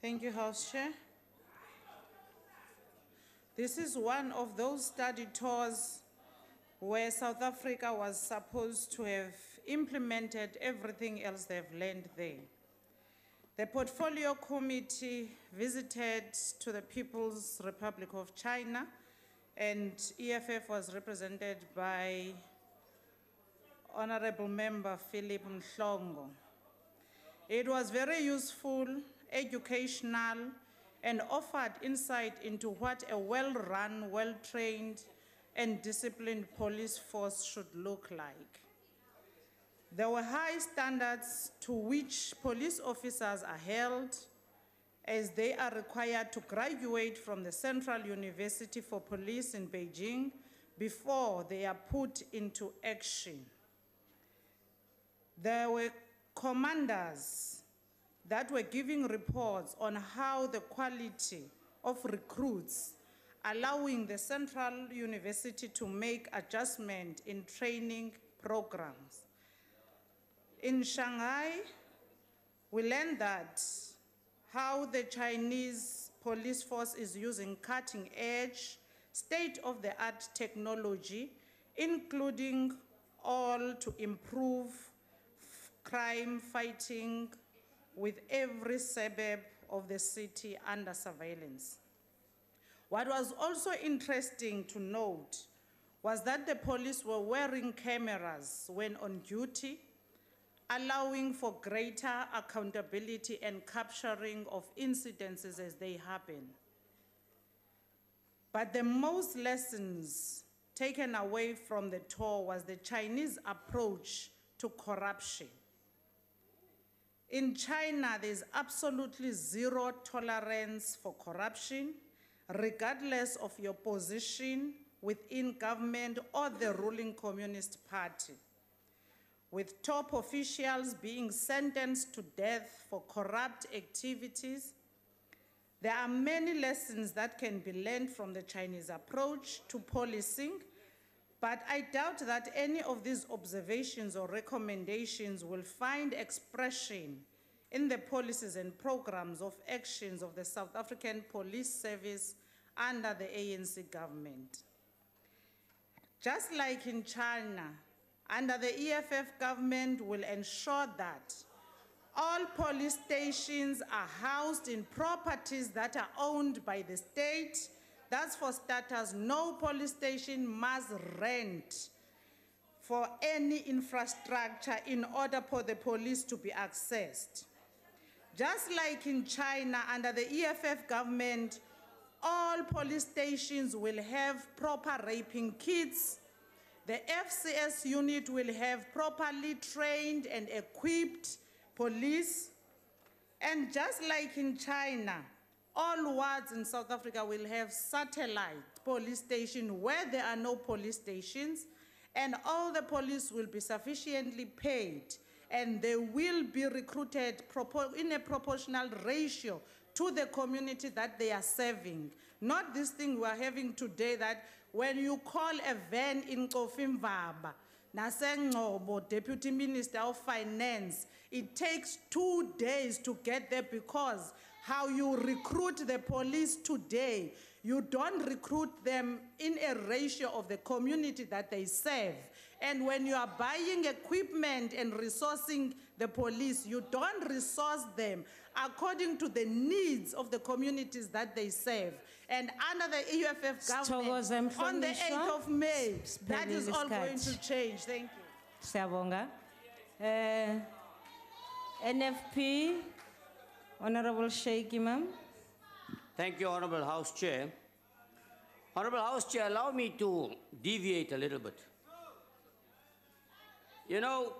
Thank you, House Chair. This is one of those study tours where South Africa was supposed to have implemented everything else they've learned there. The Portfolio Committee visited to the People's Republic of China, and EFF was represented by Honorable Member Philip Mhlongo. It was very useful, educational, and offered insight into what a well-run, well-trained, and disciplined police force should look like. There were high standards to which police officers are held, as they are required to graduate from the Central University for Police in Beijing before they are put into action. There were commanders that were giving reports on how the quality of recruits, allowing the Central University to make adjustment in training programs. In Shanghai, we learned that how the Chinese police force is using cutting-edge, state-of-the-art technology, including all to improve crime fighting with every suburb of the city under surveillance. What was also interesting to note was that the police were wearing cameras when on duty, allowing for greater accountability and capturing of incidences as they happen. But the most lessons taken away from the tour was the Chinese approach to corruption. In China, there's absolutely zero tolerance for corruption, regardless of your position within government or the ruling Communist Party, with top officials being sentenced to death for corrupt activities. There are many lessons that can be learned from the Chinese approach to policing, but I doubt that any of these observations or recommendations will find expression in the policies and programs of actions of the South African Police Service under the ANC government. Just like in China, under the EFF government will ensure that all police stations are housed in properties that are owned by the state. That's for starters, no police station must rent for any infrastructure in order for the police to be accessed. Just like in China, under the EFF government, all police stations will have proper raping kits. The FCS unit will have properly trained and equipped police. And just like in China, all wards in South Africa will have satellite police stations where there are no police stations, and all the police will be sufficiently paid, and they will be recruited in a proportional ratio to the community that they are serving. Not this thing we're having today that when you call a van in Kofimvaba, Nasengcobo, Deputy Minister of Finance, it takes 2 days to get there because how you recruit the police today, you don't recruit them in a ratio of the community that they serve. And when you are buying equipment and resourcing the police, you don't resource them according to the needs of the communities that they serve. And under the EFF government, on the 8th of May, that is all going to change. Thank you. Siyabonga. NFP, Honorable Sheikh Imam. Thank you, Honorable House Chair. Honorable House Chair, allow me to deviate a little bit. You know,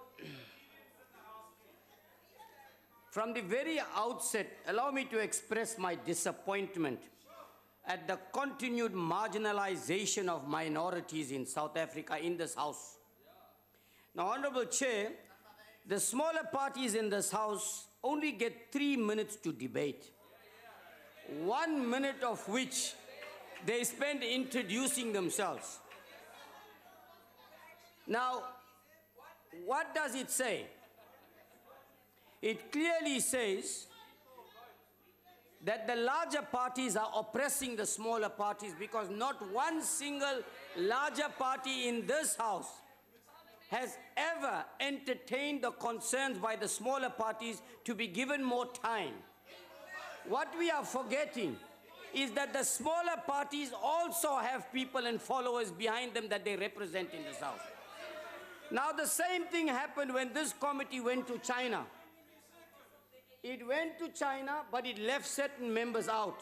from the very outset, allow me to express my disappointment at the continued marginalization of minorities in South Africa in this House. Now, Honorable Chair, the smaller parties in this House only get 3 minutes to debate, 1 minute of which they spend introducing themselves. Now, what does it say? It clearly says that the larger parties are oppressing the smaller parties because not one single larger party in this House has ever entertained the concerns by the smaller parties to be given more time. What we are forgetting is that the smaller parties also have people and followers behind them that they represent in this House. Now, the same thing happened when this committee went to China. It went to China, but it left certain members out.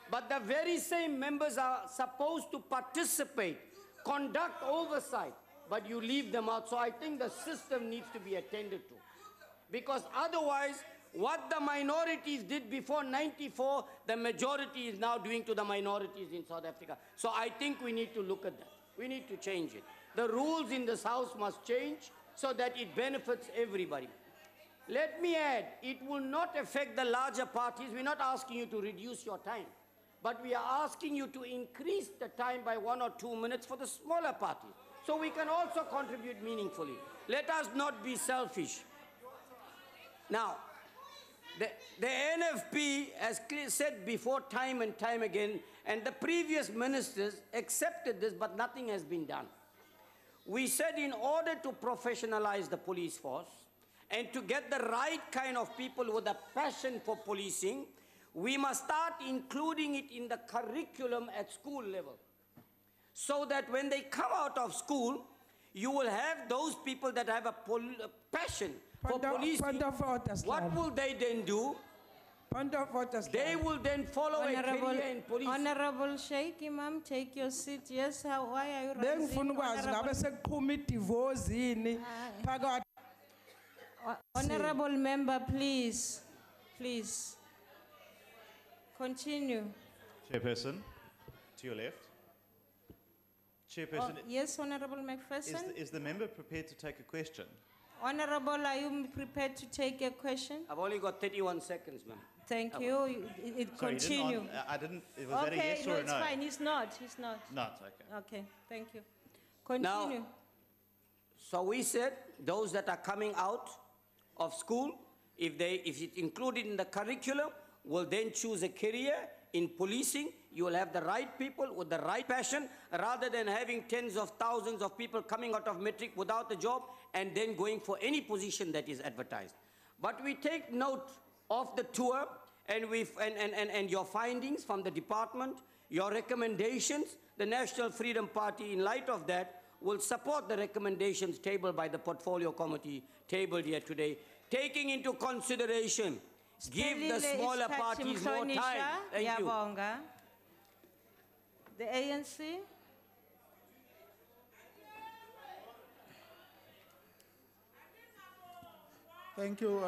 But the very same members are supposed to participate, conduct oversight, but you leave them out. So I think the system needs to be attended to. Because otherwise, what the minorities did before '94, the majority is now doing to the minorities in South Africa. So I think we need to look at that. We need to change it. The rules in this House must change so that it benefits everybody. Let me add, it will not affect the larger parties. We're not asking you to reduce your time, but we are asking you to increase the time by 1 or 2 minutes for the smaller parties, so we can also contribute meaningfully. Let us not be selfish. Now, the NFP has said before time and time again, and the previous ministers accepted this, but nothing has been done. We said in order to professionalize the police force and to get the right kind of people with a passion for policing, we must start including it in the curriculum at school level. So that when they come out of school, you will have those people that have a passion for policing. What will they then do? They will then follow a career in policing. Honorable Sheikh Imam, take your seat. Yes, why are you raising? Honorable member, please. Please. Continue. Chairperson, to your left. Chairperson. Yes, Honorable McPherson. Is the member prepared to take a question? Honorable, are you prepared to take a question? I've only got 31 seconds, ma'am. Thank you. Sorry, Continue. I didn't. Was that a yes or a no? It's fine. He's not. He's not. Not, okay. Okay, thank you. Continue. Now, so we said those that are coming out of school, if it's included in the curriculum, will then choose a career in policing. You will have the right people with the right passion, rather than having tens of thousands of people coming out of matric without a job and then going for any position that is advertised. But we take note of the tour and your findings from the department, your recommendations. The National Freedom Party, in light of that, will support the recommendations tabled by the Portfolio Committee, tabled here today, taking into consideration, give the smaller parties more time. Thank you. The ANC. Thank you,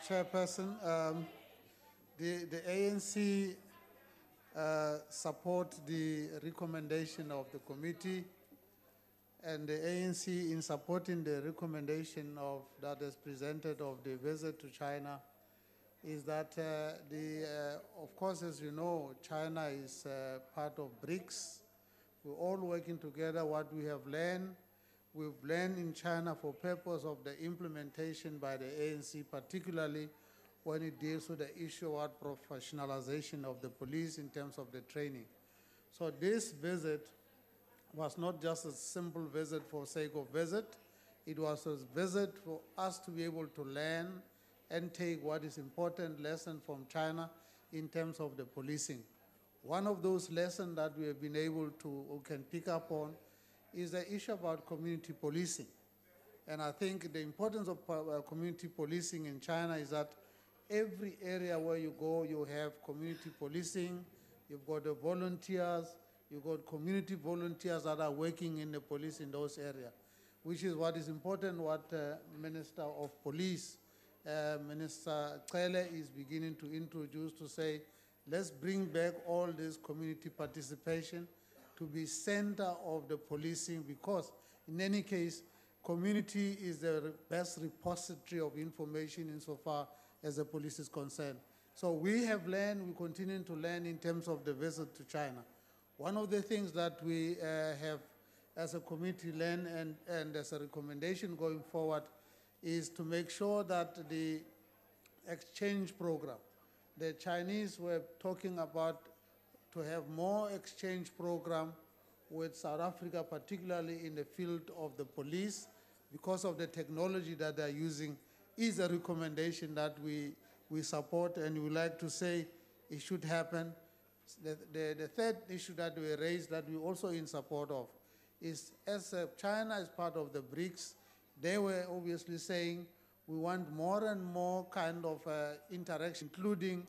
Chairperson. The ANC support the recommendation of the committee, and the ANC, in supporting the recommendation that is presented of the visit to China, is that of course, as you know, China is part of BRICS. We're all working together. What we have learned, we've learned in China for purpose of the implementation by the ANC, particularly when it deals with the issue of professionalization of the police in terms of the training. So this visit was not just a simple visit for sake of visit. It was a visit for us to be able to learn and take what is important lesson from China in terms of the policing. One of those lessons that we have been able to, or can pick up on, is the issue about community policing. And I think the importance of community policing in China is that every area where you go, you have community policing, you've got the volunteers, you've got community volunteers that are working in the police in those areas. which is what is important, what Minister of Police, Minister Cele, is beginning to introduce, to say, let's bring back all this community participation to be center of the policing, because in any case, community is the best repository of information insofar as the police is concerned. So we have learned, we continue to learn in terms of the visit to China. One of the things that we have as a committee learned and as a recommendation going forward is to make sure that the exchange program, the Chinese were talking about to have more exchange program with South Africa, particularly in the field of the police, because of the technology that they're using, is a recommendation that we support, and we would like to say it should happen. The third issue that we raised that we also in support of is, as China is part of the BRICS, they were obviously saying we want more and more kind of interaction, including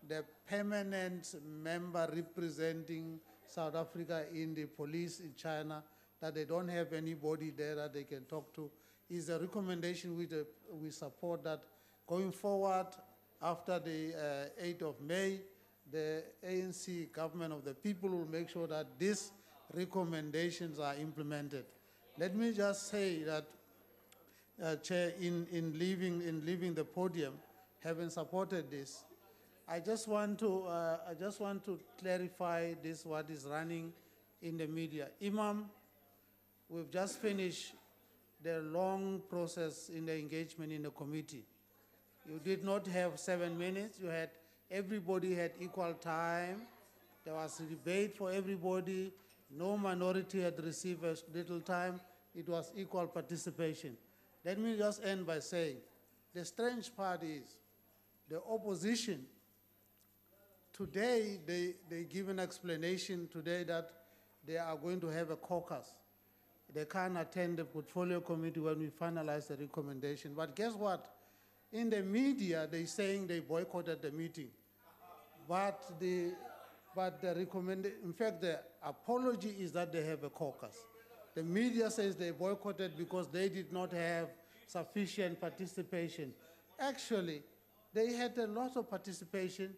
the permanent member representing South Africa in the police in China, that they don't have anybody there that they can talk to, is a recommendation which we support, that going forward after the 8th of May, the ANC government of the people will make sure that these recommendations are implemented. Let me just say that, Chair, in leaving the podium, having supported this, I just want to clarify this, what is running in the media. Imam, we've just finished the long process in the engagement in the committee. You did not have 7 minutes. You had, everybody had equal time. There was a debate for everybody. No minority had received as little time. It was equal participation. Let me just end by saying, the strange part is, the opposition, today they give an explanation today that they are going to have a caucus. They can't attend the portfolio committee when we finalize the recommendation. But guess what? In the media, they're saying they boycotted the meeting. But the recommendation, in fact, the apology is that they have a caucus. The media says they boycotted because they did not have sufficient participation. Actually, they had a lot of participation,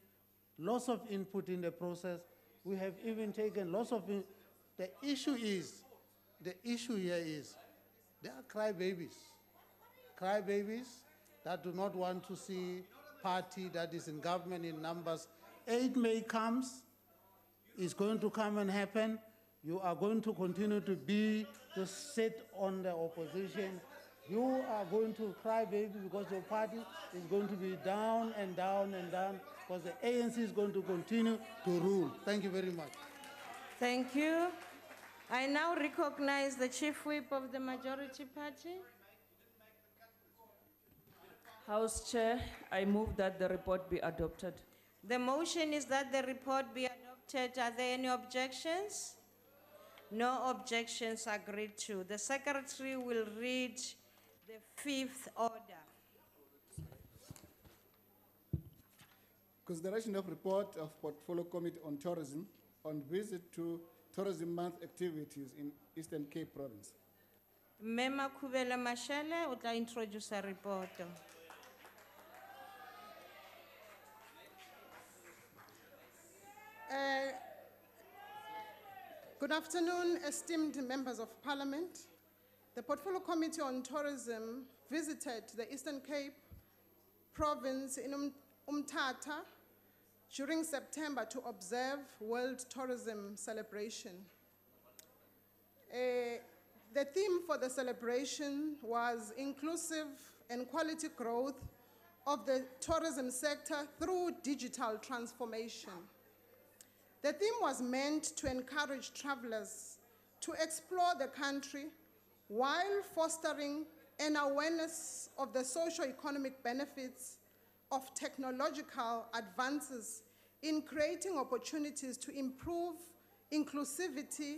lots of input in the process. We have even taken lots of, the issue here is, they are crybabies that do not want to see party that is in government in numbers. 8 May comes, it's going to come and happen. You are going to continue to sit on the opposition. You are going to cry baby because your party is going to be down and down and down, because the ANC is going to continue to rule. Thank you very much. Thank you. I now recognize the Chief Whip of the Majority Party. House Chair, I move that the report be adopted. The motion is that the report be adopted. Are there any objections? No objections agreed to. The Secretary will read the 5th order. Consideration of report of Portfolio Committee on Tourism on visit to Tourism Month activities in Eastern Cape Province. Mema Kubela Mashele will introduce a report. Good afternoon, esteemed members of Parliament. The Portfolio Committee on Tourism visited the Eastern Cape Province in Umtata during September to observe World Tourism Celebration. The theme for the celebration was inclusive and quality growth of the tourism sector through digital transformation. The theme was meant to encourage travelers to explore the country while fostering an awareness of the socio-economic benefits of technological advances in creating opportunities to improve inclusivity,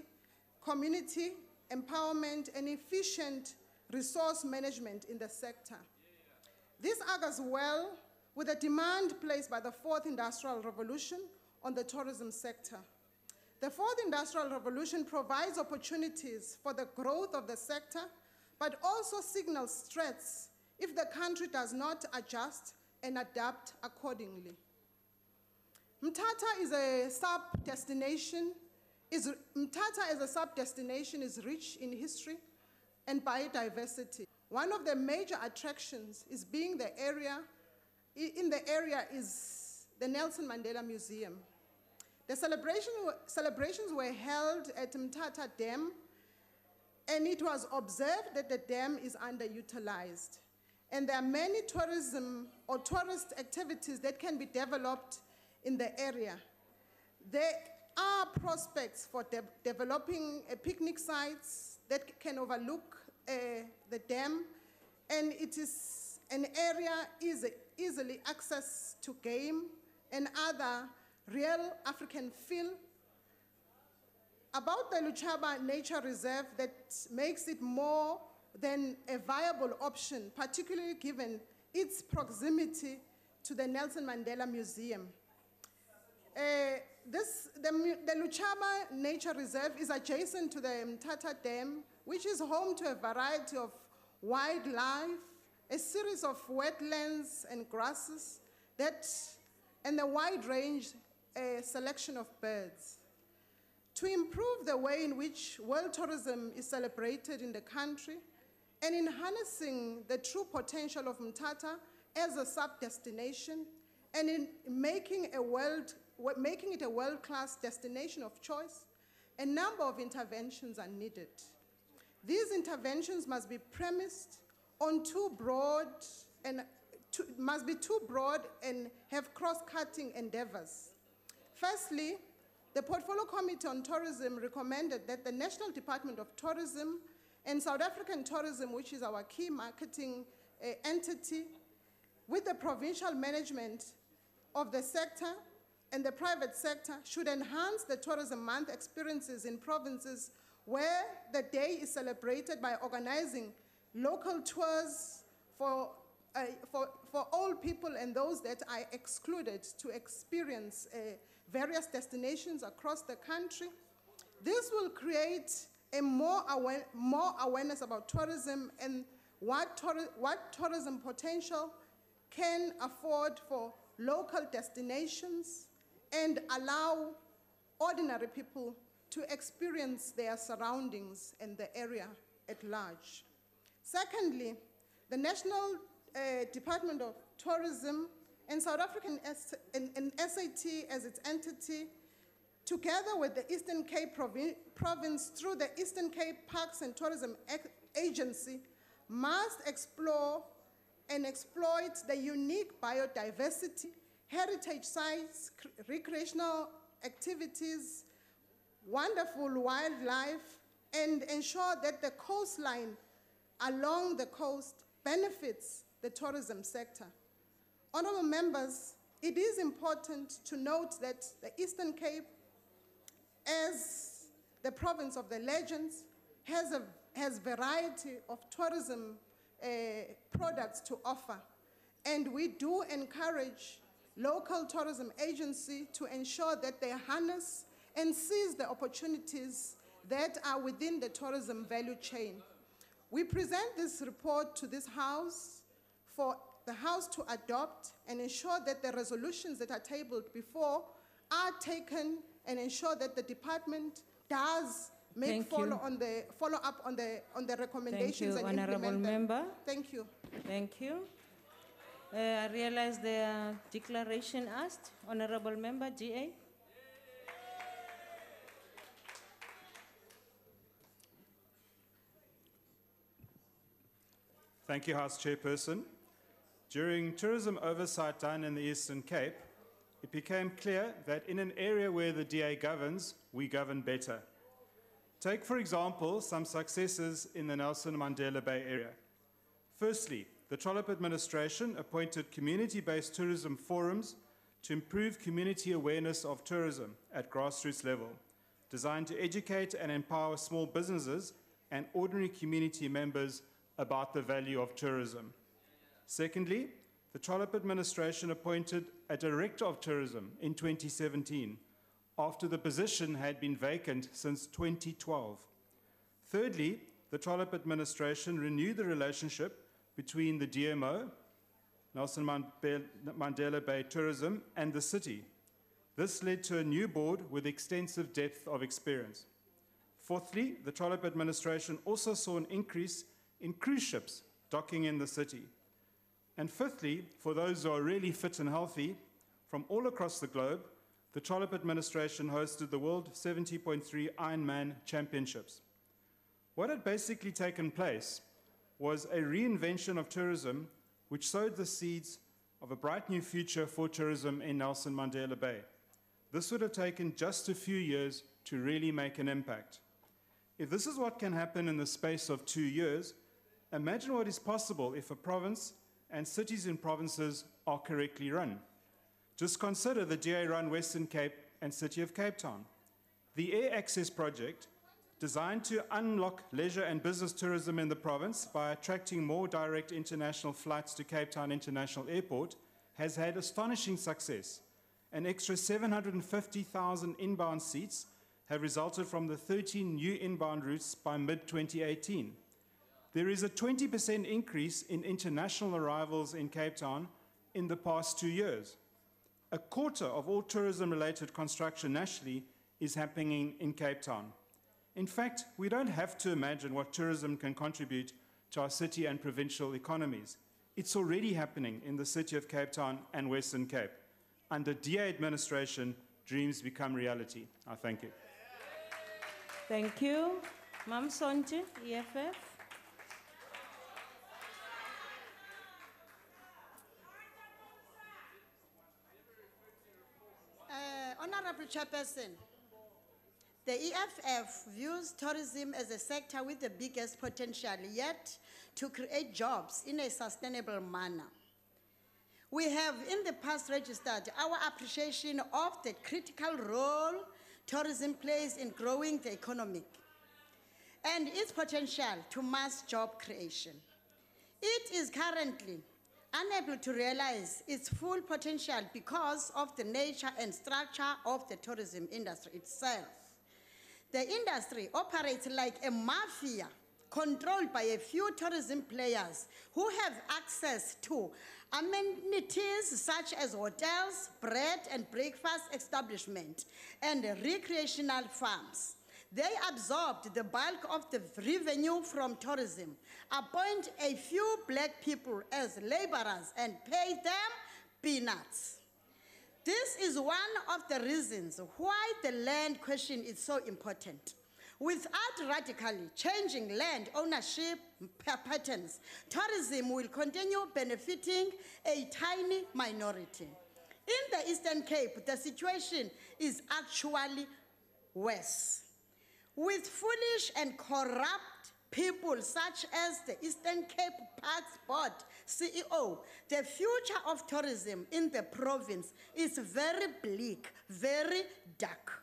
community empowerment, and efficient resource management in the sector. This augurs well with the demand placed by the 4th Industrial Revolution on the tourism sector. The 4th Industrial Revolution provides opportunities for the growth of the sector but also signals threats if the country does not adjust and adapt accordingly. Mthatha is a sub-destination. Mthatha as a sub-destination is rich in history and biodiversity. One of the major attractions is in the area is the Nelson Mandela Museum. The celebrations were held at Mthatha Dam, and it was observed that the dam is underutilized. And there are many tourism or tourist activities that can be developed in the area. There are prospects for developing picnic sites that can overlook the dam, and it is an area easily accessed to game and other real African feel. About the Luchaba Nature Reserve that makes it more than a viable option, particularly given its proximity to the Nelson Mandela Museum. The Luchaba Nature Reserve is adjacent to the Mthatha Dam, which is home to a variety of wildlife, a series of wetlands and grasses, and a wide range selection of birds. To improve the way in which world tourism is celebrated in the country, and in harnessing the true potential of Mthatha as a sub-destination, and in making it a world-class destination of choice, a number of interventions are needed. These interventions must be premised on must be too broad and have cross-cutting endeavors. Firstly, the Portfolio Committee on Tourism recommended that the National Department of Tourism and South African Tourism, which is our key marketing entity, with the provincial management of the sector and the private sector, should enhance the Tourism Month experiences in provinces where the day is celebrated by organizing local tours for all people and those that are excluded to experience various destinations across the country. This will create a more awareness about tourism and what tourism potential can afford for local destinations and allow ordinary people to experience their surroundings and the area at large. Secondly, the National Department of Tourism and South African and SAT as its entity, together with the Eastern Cape province through the Eastern Cape Parks and Tourism Agency, must explore and exploit the unique biodiversity, heritage sites, recreational activities, wonderful wildlife, and ensure that the coastline along the coast benefits the tourism sector. Honorable members, it is important to note that the Eastern Cape, as the province of the legends, has variety of tourism products to offer. And we do encourage local tourism agency to ensure that they harness and seize the opportunities that are within the tourism value chain. We present this report to this House for the House to adopt and ensure that the resolutions that are tabled before are taken and ensure that the department does follow up on the recommendations. Thank you, and Honorable implement them. Member. Thank you. Thank you. I realize the declaration asked. Honorable Member, GA. Thank you, House Chairperson. During tourism oversight done in the Eastern Cape, it became clear that in an area where the DA governs, we govern better. Take, for example, some successes in the Nelson Mandela Bay area. Firstly, the Trollop administration appointed community-based tourism forums to improve community awareness of tourism at grassroots level, designed to educate and empower small businesses and ordinary community members about the value of tourism. Secondly, the Trollop administration appointed a director of tourism in 2017, after the position had been vacant since 2012. Thirdly, the Trollip administration renewed the relationship between the DMO, Nelson Mandela Bay Tourism, and the city. This led to a new board with extensive depth of experience. Fourthly, the Trollip administration also saw an increase in cruise ships docking in the city. And fifthly, for those who are really fit and healthy, from all across the globe, the Trollip administration hosted the World 70.3 Ironman Championships. What had basically taken place was a reinvention of tourism which sowed the seeds of a bright new future for tourism in Nelson Mandela Bay. This would have taken just a few years to really make an impact. If this is what can happen in the space of 2 years, imagine what is possible if a province and cities in provinces are correctly run. Just consider the DA-run Western Cape and City of Cape Town. The Air Access Project, designed to unlock leisure and business tourism in the province by attracting more direct international flights to Cape Town International Airport, has had astonishing success. An extra 750,000 inbound seats have resulted from the 13 new inbound routes by mid-2018. There is a 20% increase in international arrivals in Cape Town in the past 2 years. A quarter of all tourism-related construction nationally is happening in Cape Town. In fact, we don't have to imagine what tourism can contribute to our city and provincial economies. It's already happening in the City of Cape Town and Western Cape. Under DA administration, dreams become reality. I thank you. Thank you. Mam Sonje, EFF. Honorable Chairperson, the EFF views tourism as a sector with the biggest potential yet to create jobs in a sustainable manner. We have in the past registered our appreciation of the critical role tourism plays in growing the economy and its potential to mass job creation. It is currently unable to realize its full potential because of the nature and structure of the tourism industry itself. The industry operates like a mafia controlled by a few tourism players who have access to amenities such as hotels, bread and breakfast establishments, and recreational farms. They absorbed the bulk of the revenue from tourism, appoint a few black people as laborers, and pay them peanuts. This is one of the reasons why the land question is so important. Without radically changing land ownership patterns, tourism will continue benefiting a tiny minority. In the Eastern Cape, the situation is actually worse. With foolish and corrupt people such as the Eastern Cape Parks Board CEO, the future of tourism in the province is very bleak, very dark.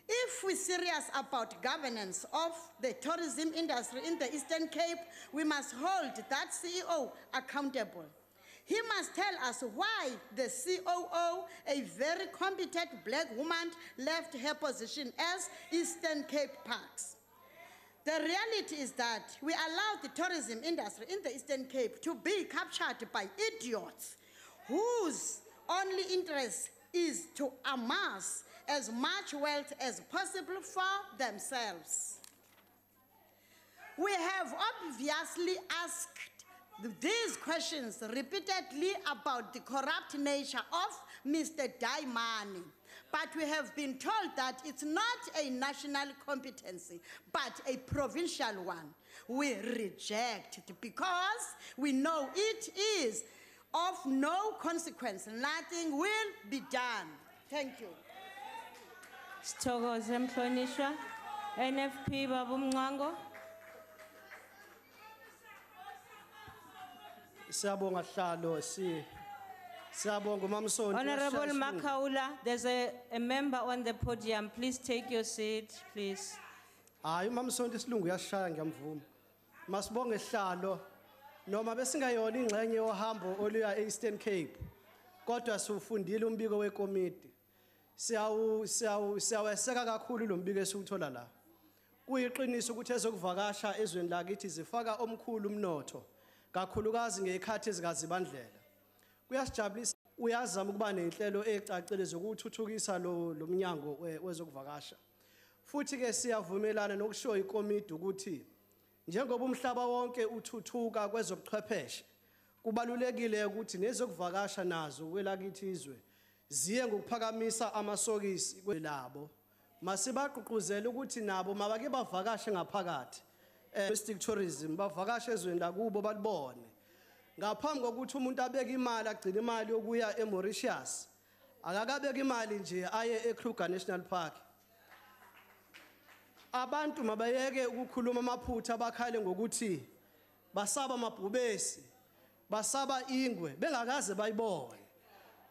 If we're serious about governance of the tourism industry in the Eastern Cape, we must hold that CEO accountable. He must tell us why the COO, a very competent black woman, left her position as Eastern Cape Parks. The reality is that we allow the tourism industry in the Eastern Cape to be captured by idiots whose only interest is to amass as much wealth as possible for themselves. We have obviously asked these questions repeatedly about the corrupt nature of Mr. Daimani, but we have been told that it's not a national competency, but a provincial one. We reject it because we know it is of no consequence. Nothing will be done. Thank you. Sithokoze Mhlonishwa. NFP Babu Mngango. Siyabonga Hlalo, siyabonga uMamsonto. Honorable Makaula, there's a member on the podium. Please take your seat, please. Hayi uMamsonto isilungu uyashaya ngiyamvuma. Masibonge Hlalo noma besingayona ingxenye yohambo oluya eEastern Cape. Kodwa siufundile umbiko wekomiti. Siyaweseka kakhulu lo mbiko esiwuthola la. kuyiqiniso ukuthi ezokuvakasha ezweni lakithi zifaka omkhulu umnotho kakhulukazi ngekhathi ezikazibandlela. Kuyasijabulisa uyazama ukuba nenhlelo ezicacile zokuthuthukisa lo mnyango wezokuvakasha. Futhi ke siyavumelana nokusho ikomiti ukuthi njengoba umhlaba wonke uthuthuka kwezobuchwepheshe kubalulekile ukuthi nezokuvakasha nazo kwelakithi izwe ziye ngokuphakamisa amasokisi kwelabo. Masibagqugquzela ukuthi nabo mabake bavakashe ngaphakathi domestic tourism bavakashe ezweni lakubo balibone. Ngaphambi kokuthi umuntu abeke imali agcine imali yokuya eMauritius akakabeka imali nje aye eKruger National Park. Abantu mabayeke ukukhuluma amaphutha abakhale ngokuthi basaba amabhubesi basaba ingwe bengakaze bayibone.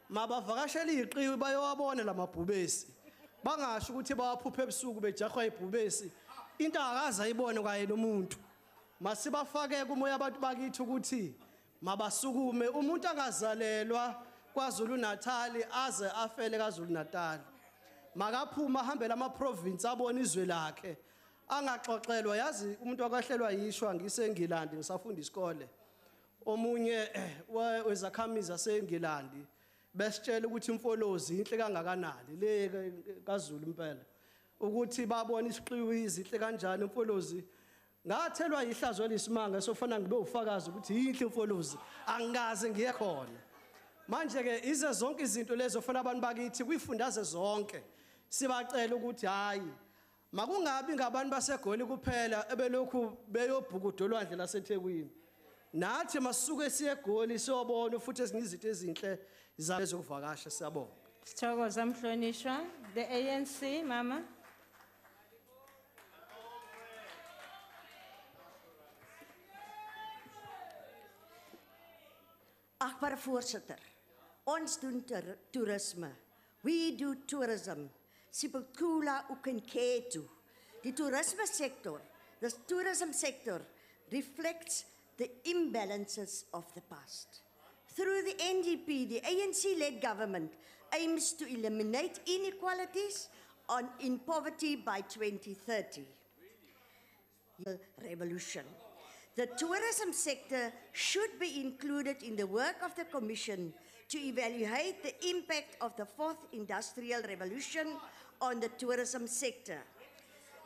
Mabavakashela iqhiwi bayowabona lamabhubesi bangasho ukuthi bawaphuphe ebusuku bejahwa ibhubesi into akaze ayibone kwaye nomuntu. Masibafake kumoya abantu bakithi ukuthi mabasukume umuntu angazalelwa kwaZulu Natal aze afele kwaZulu Natal. Makaphuma ahambela ama-province abona izwe lakhe angaxoxelwa. Yazi umuntu wakahlelwa yishwa ngiseNgilandi ngisafunda isikole. Omunye wezakhamizi aseNgilandi besitshela ukuthi imfolozi inhle kangakanani le kaZulu impela ukuthi babona isiqiwi izinhle kanjani imfolozi. Ngathelwa ihlazo lesimanga sofana ngibe ufakazi ukuthi inhle imfolozi angikaze ngiye khona. Manje ke ize zonke izinto lezo ofana abantu bakithi kuyifundaze zonke sibacela ukuthi hayi makungabi ngabantu baseGoli kuphela ebelokhu beyobhukuda olwandle laseThekwini. Nathi masuke siye eGoli siyobona futhi ezinye izinto ezinhle zezokuvakasha. Siyabonga. Sithokoza mhlonishwa. The ANC mama. Achtbare voorsitter, ons doen toerisme. We do tourism. Sipokula ukenketu. The tourism sector reflects the imbalances of the past. Through the NDP, the ANC-led government aims to eliminate inequalities in poverty by 2030. Revolution. The tourism sector should be included in the work of the Commission to evaluate the impact of the fourth industrial revolution on the tourism sector.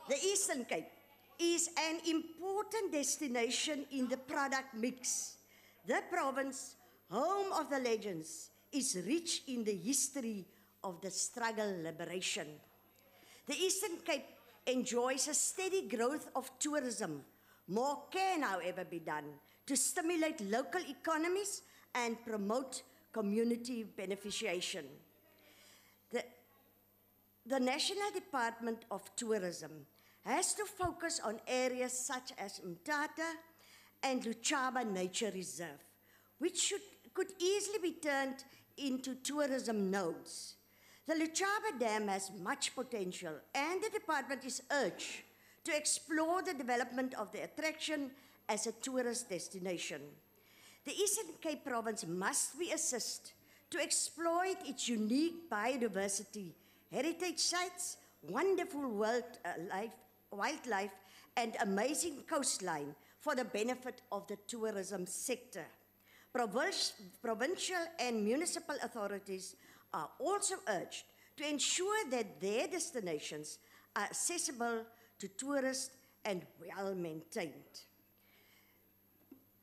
The Eastern Cape is an important destination in the product mix. The province, home of the legends, is rich in the history of the struggle liberation. The Eastern Cape enjoys a steady growth of tourism. More can, however, be done to stimulate local economies and promote community beneficiation. The National Department of Tourism has to focus on areas such as Mtata and Luchaba Nature Reserve, which could easily be turned into tourism nodes. The Luchaba Dam has much potential, and the department is urged to explore the development of the attraction as a tourist destination. The Eastern Cape Province must be assisted to exploit its unique biodiversity, heritage sites, wonderful wildlife, and amazing coastline for the benefit of the tourism sector. Provincial and municipal authorities are also urged to ensure that their destinations are accessible to tourists and well maintained.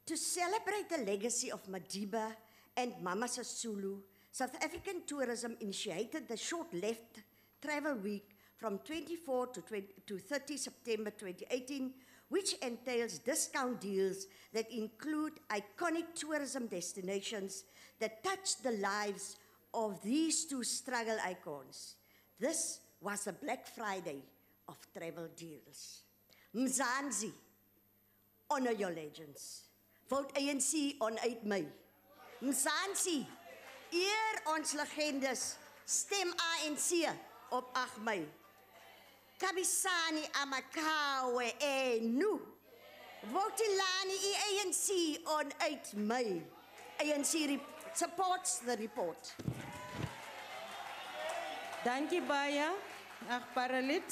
To celebrate the legacy of Madiba and Mama Sisulu, South African Tourism initiated the short-left travel week from 24 to 30 September 2018, which entails discount deals that include iconic tourism destinations that touch the lives of these two struggle icons. This was a Black Friday of travel deals. Mzansi, honor your legends. Vote ANC on 8 May. Mzansi, eer ons legendes. Stem ANC op 8 Mei. Kabisani amakawe enu. Votilani ANC on 8 May. ANC supports the report. Dankie baie, agbare lid.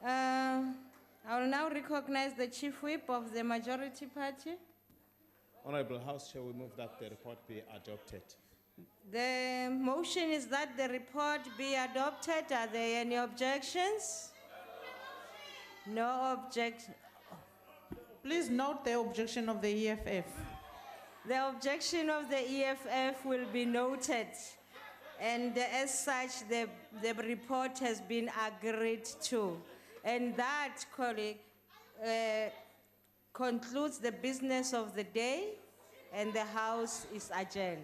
I will now recognize the Chief Whip of the Majority Party. Honorable House Chair, we move that the report be adopted. The motion is that the report be adopted. Are there any objections? No objection. Please note the objection of the EFF. The objection of the EFF will be noted, and as such, the report has been agreed to. And that, colleague, concludes the business of the day, and the House is adjourned.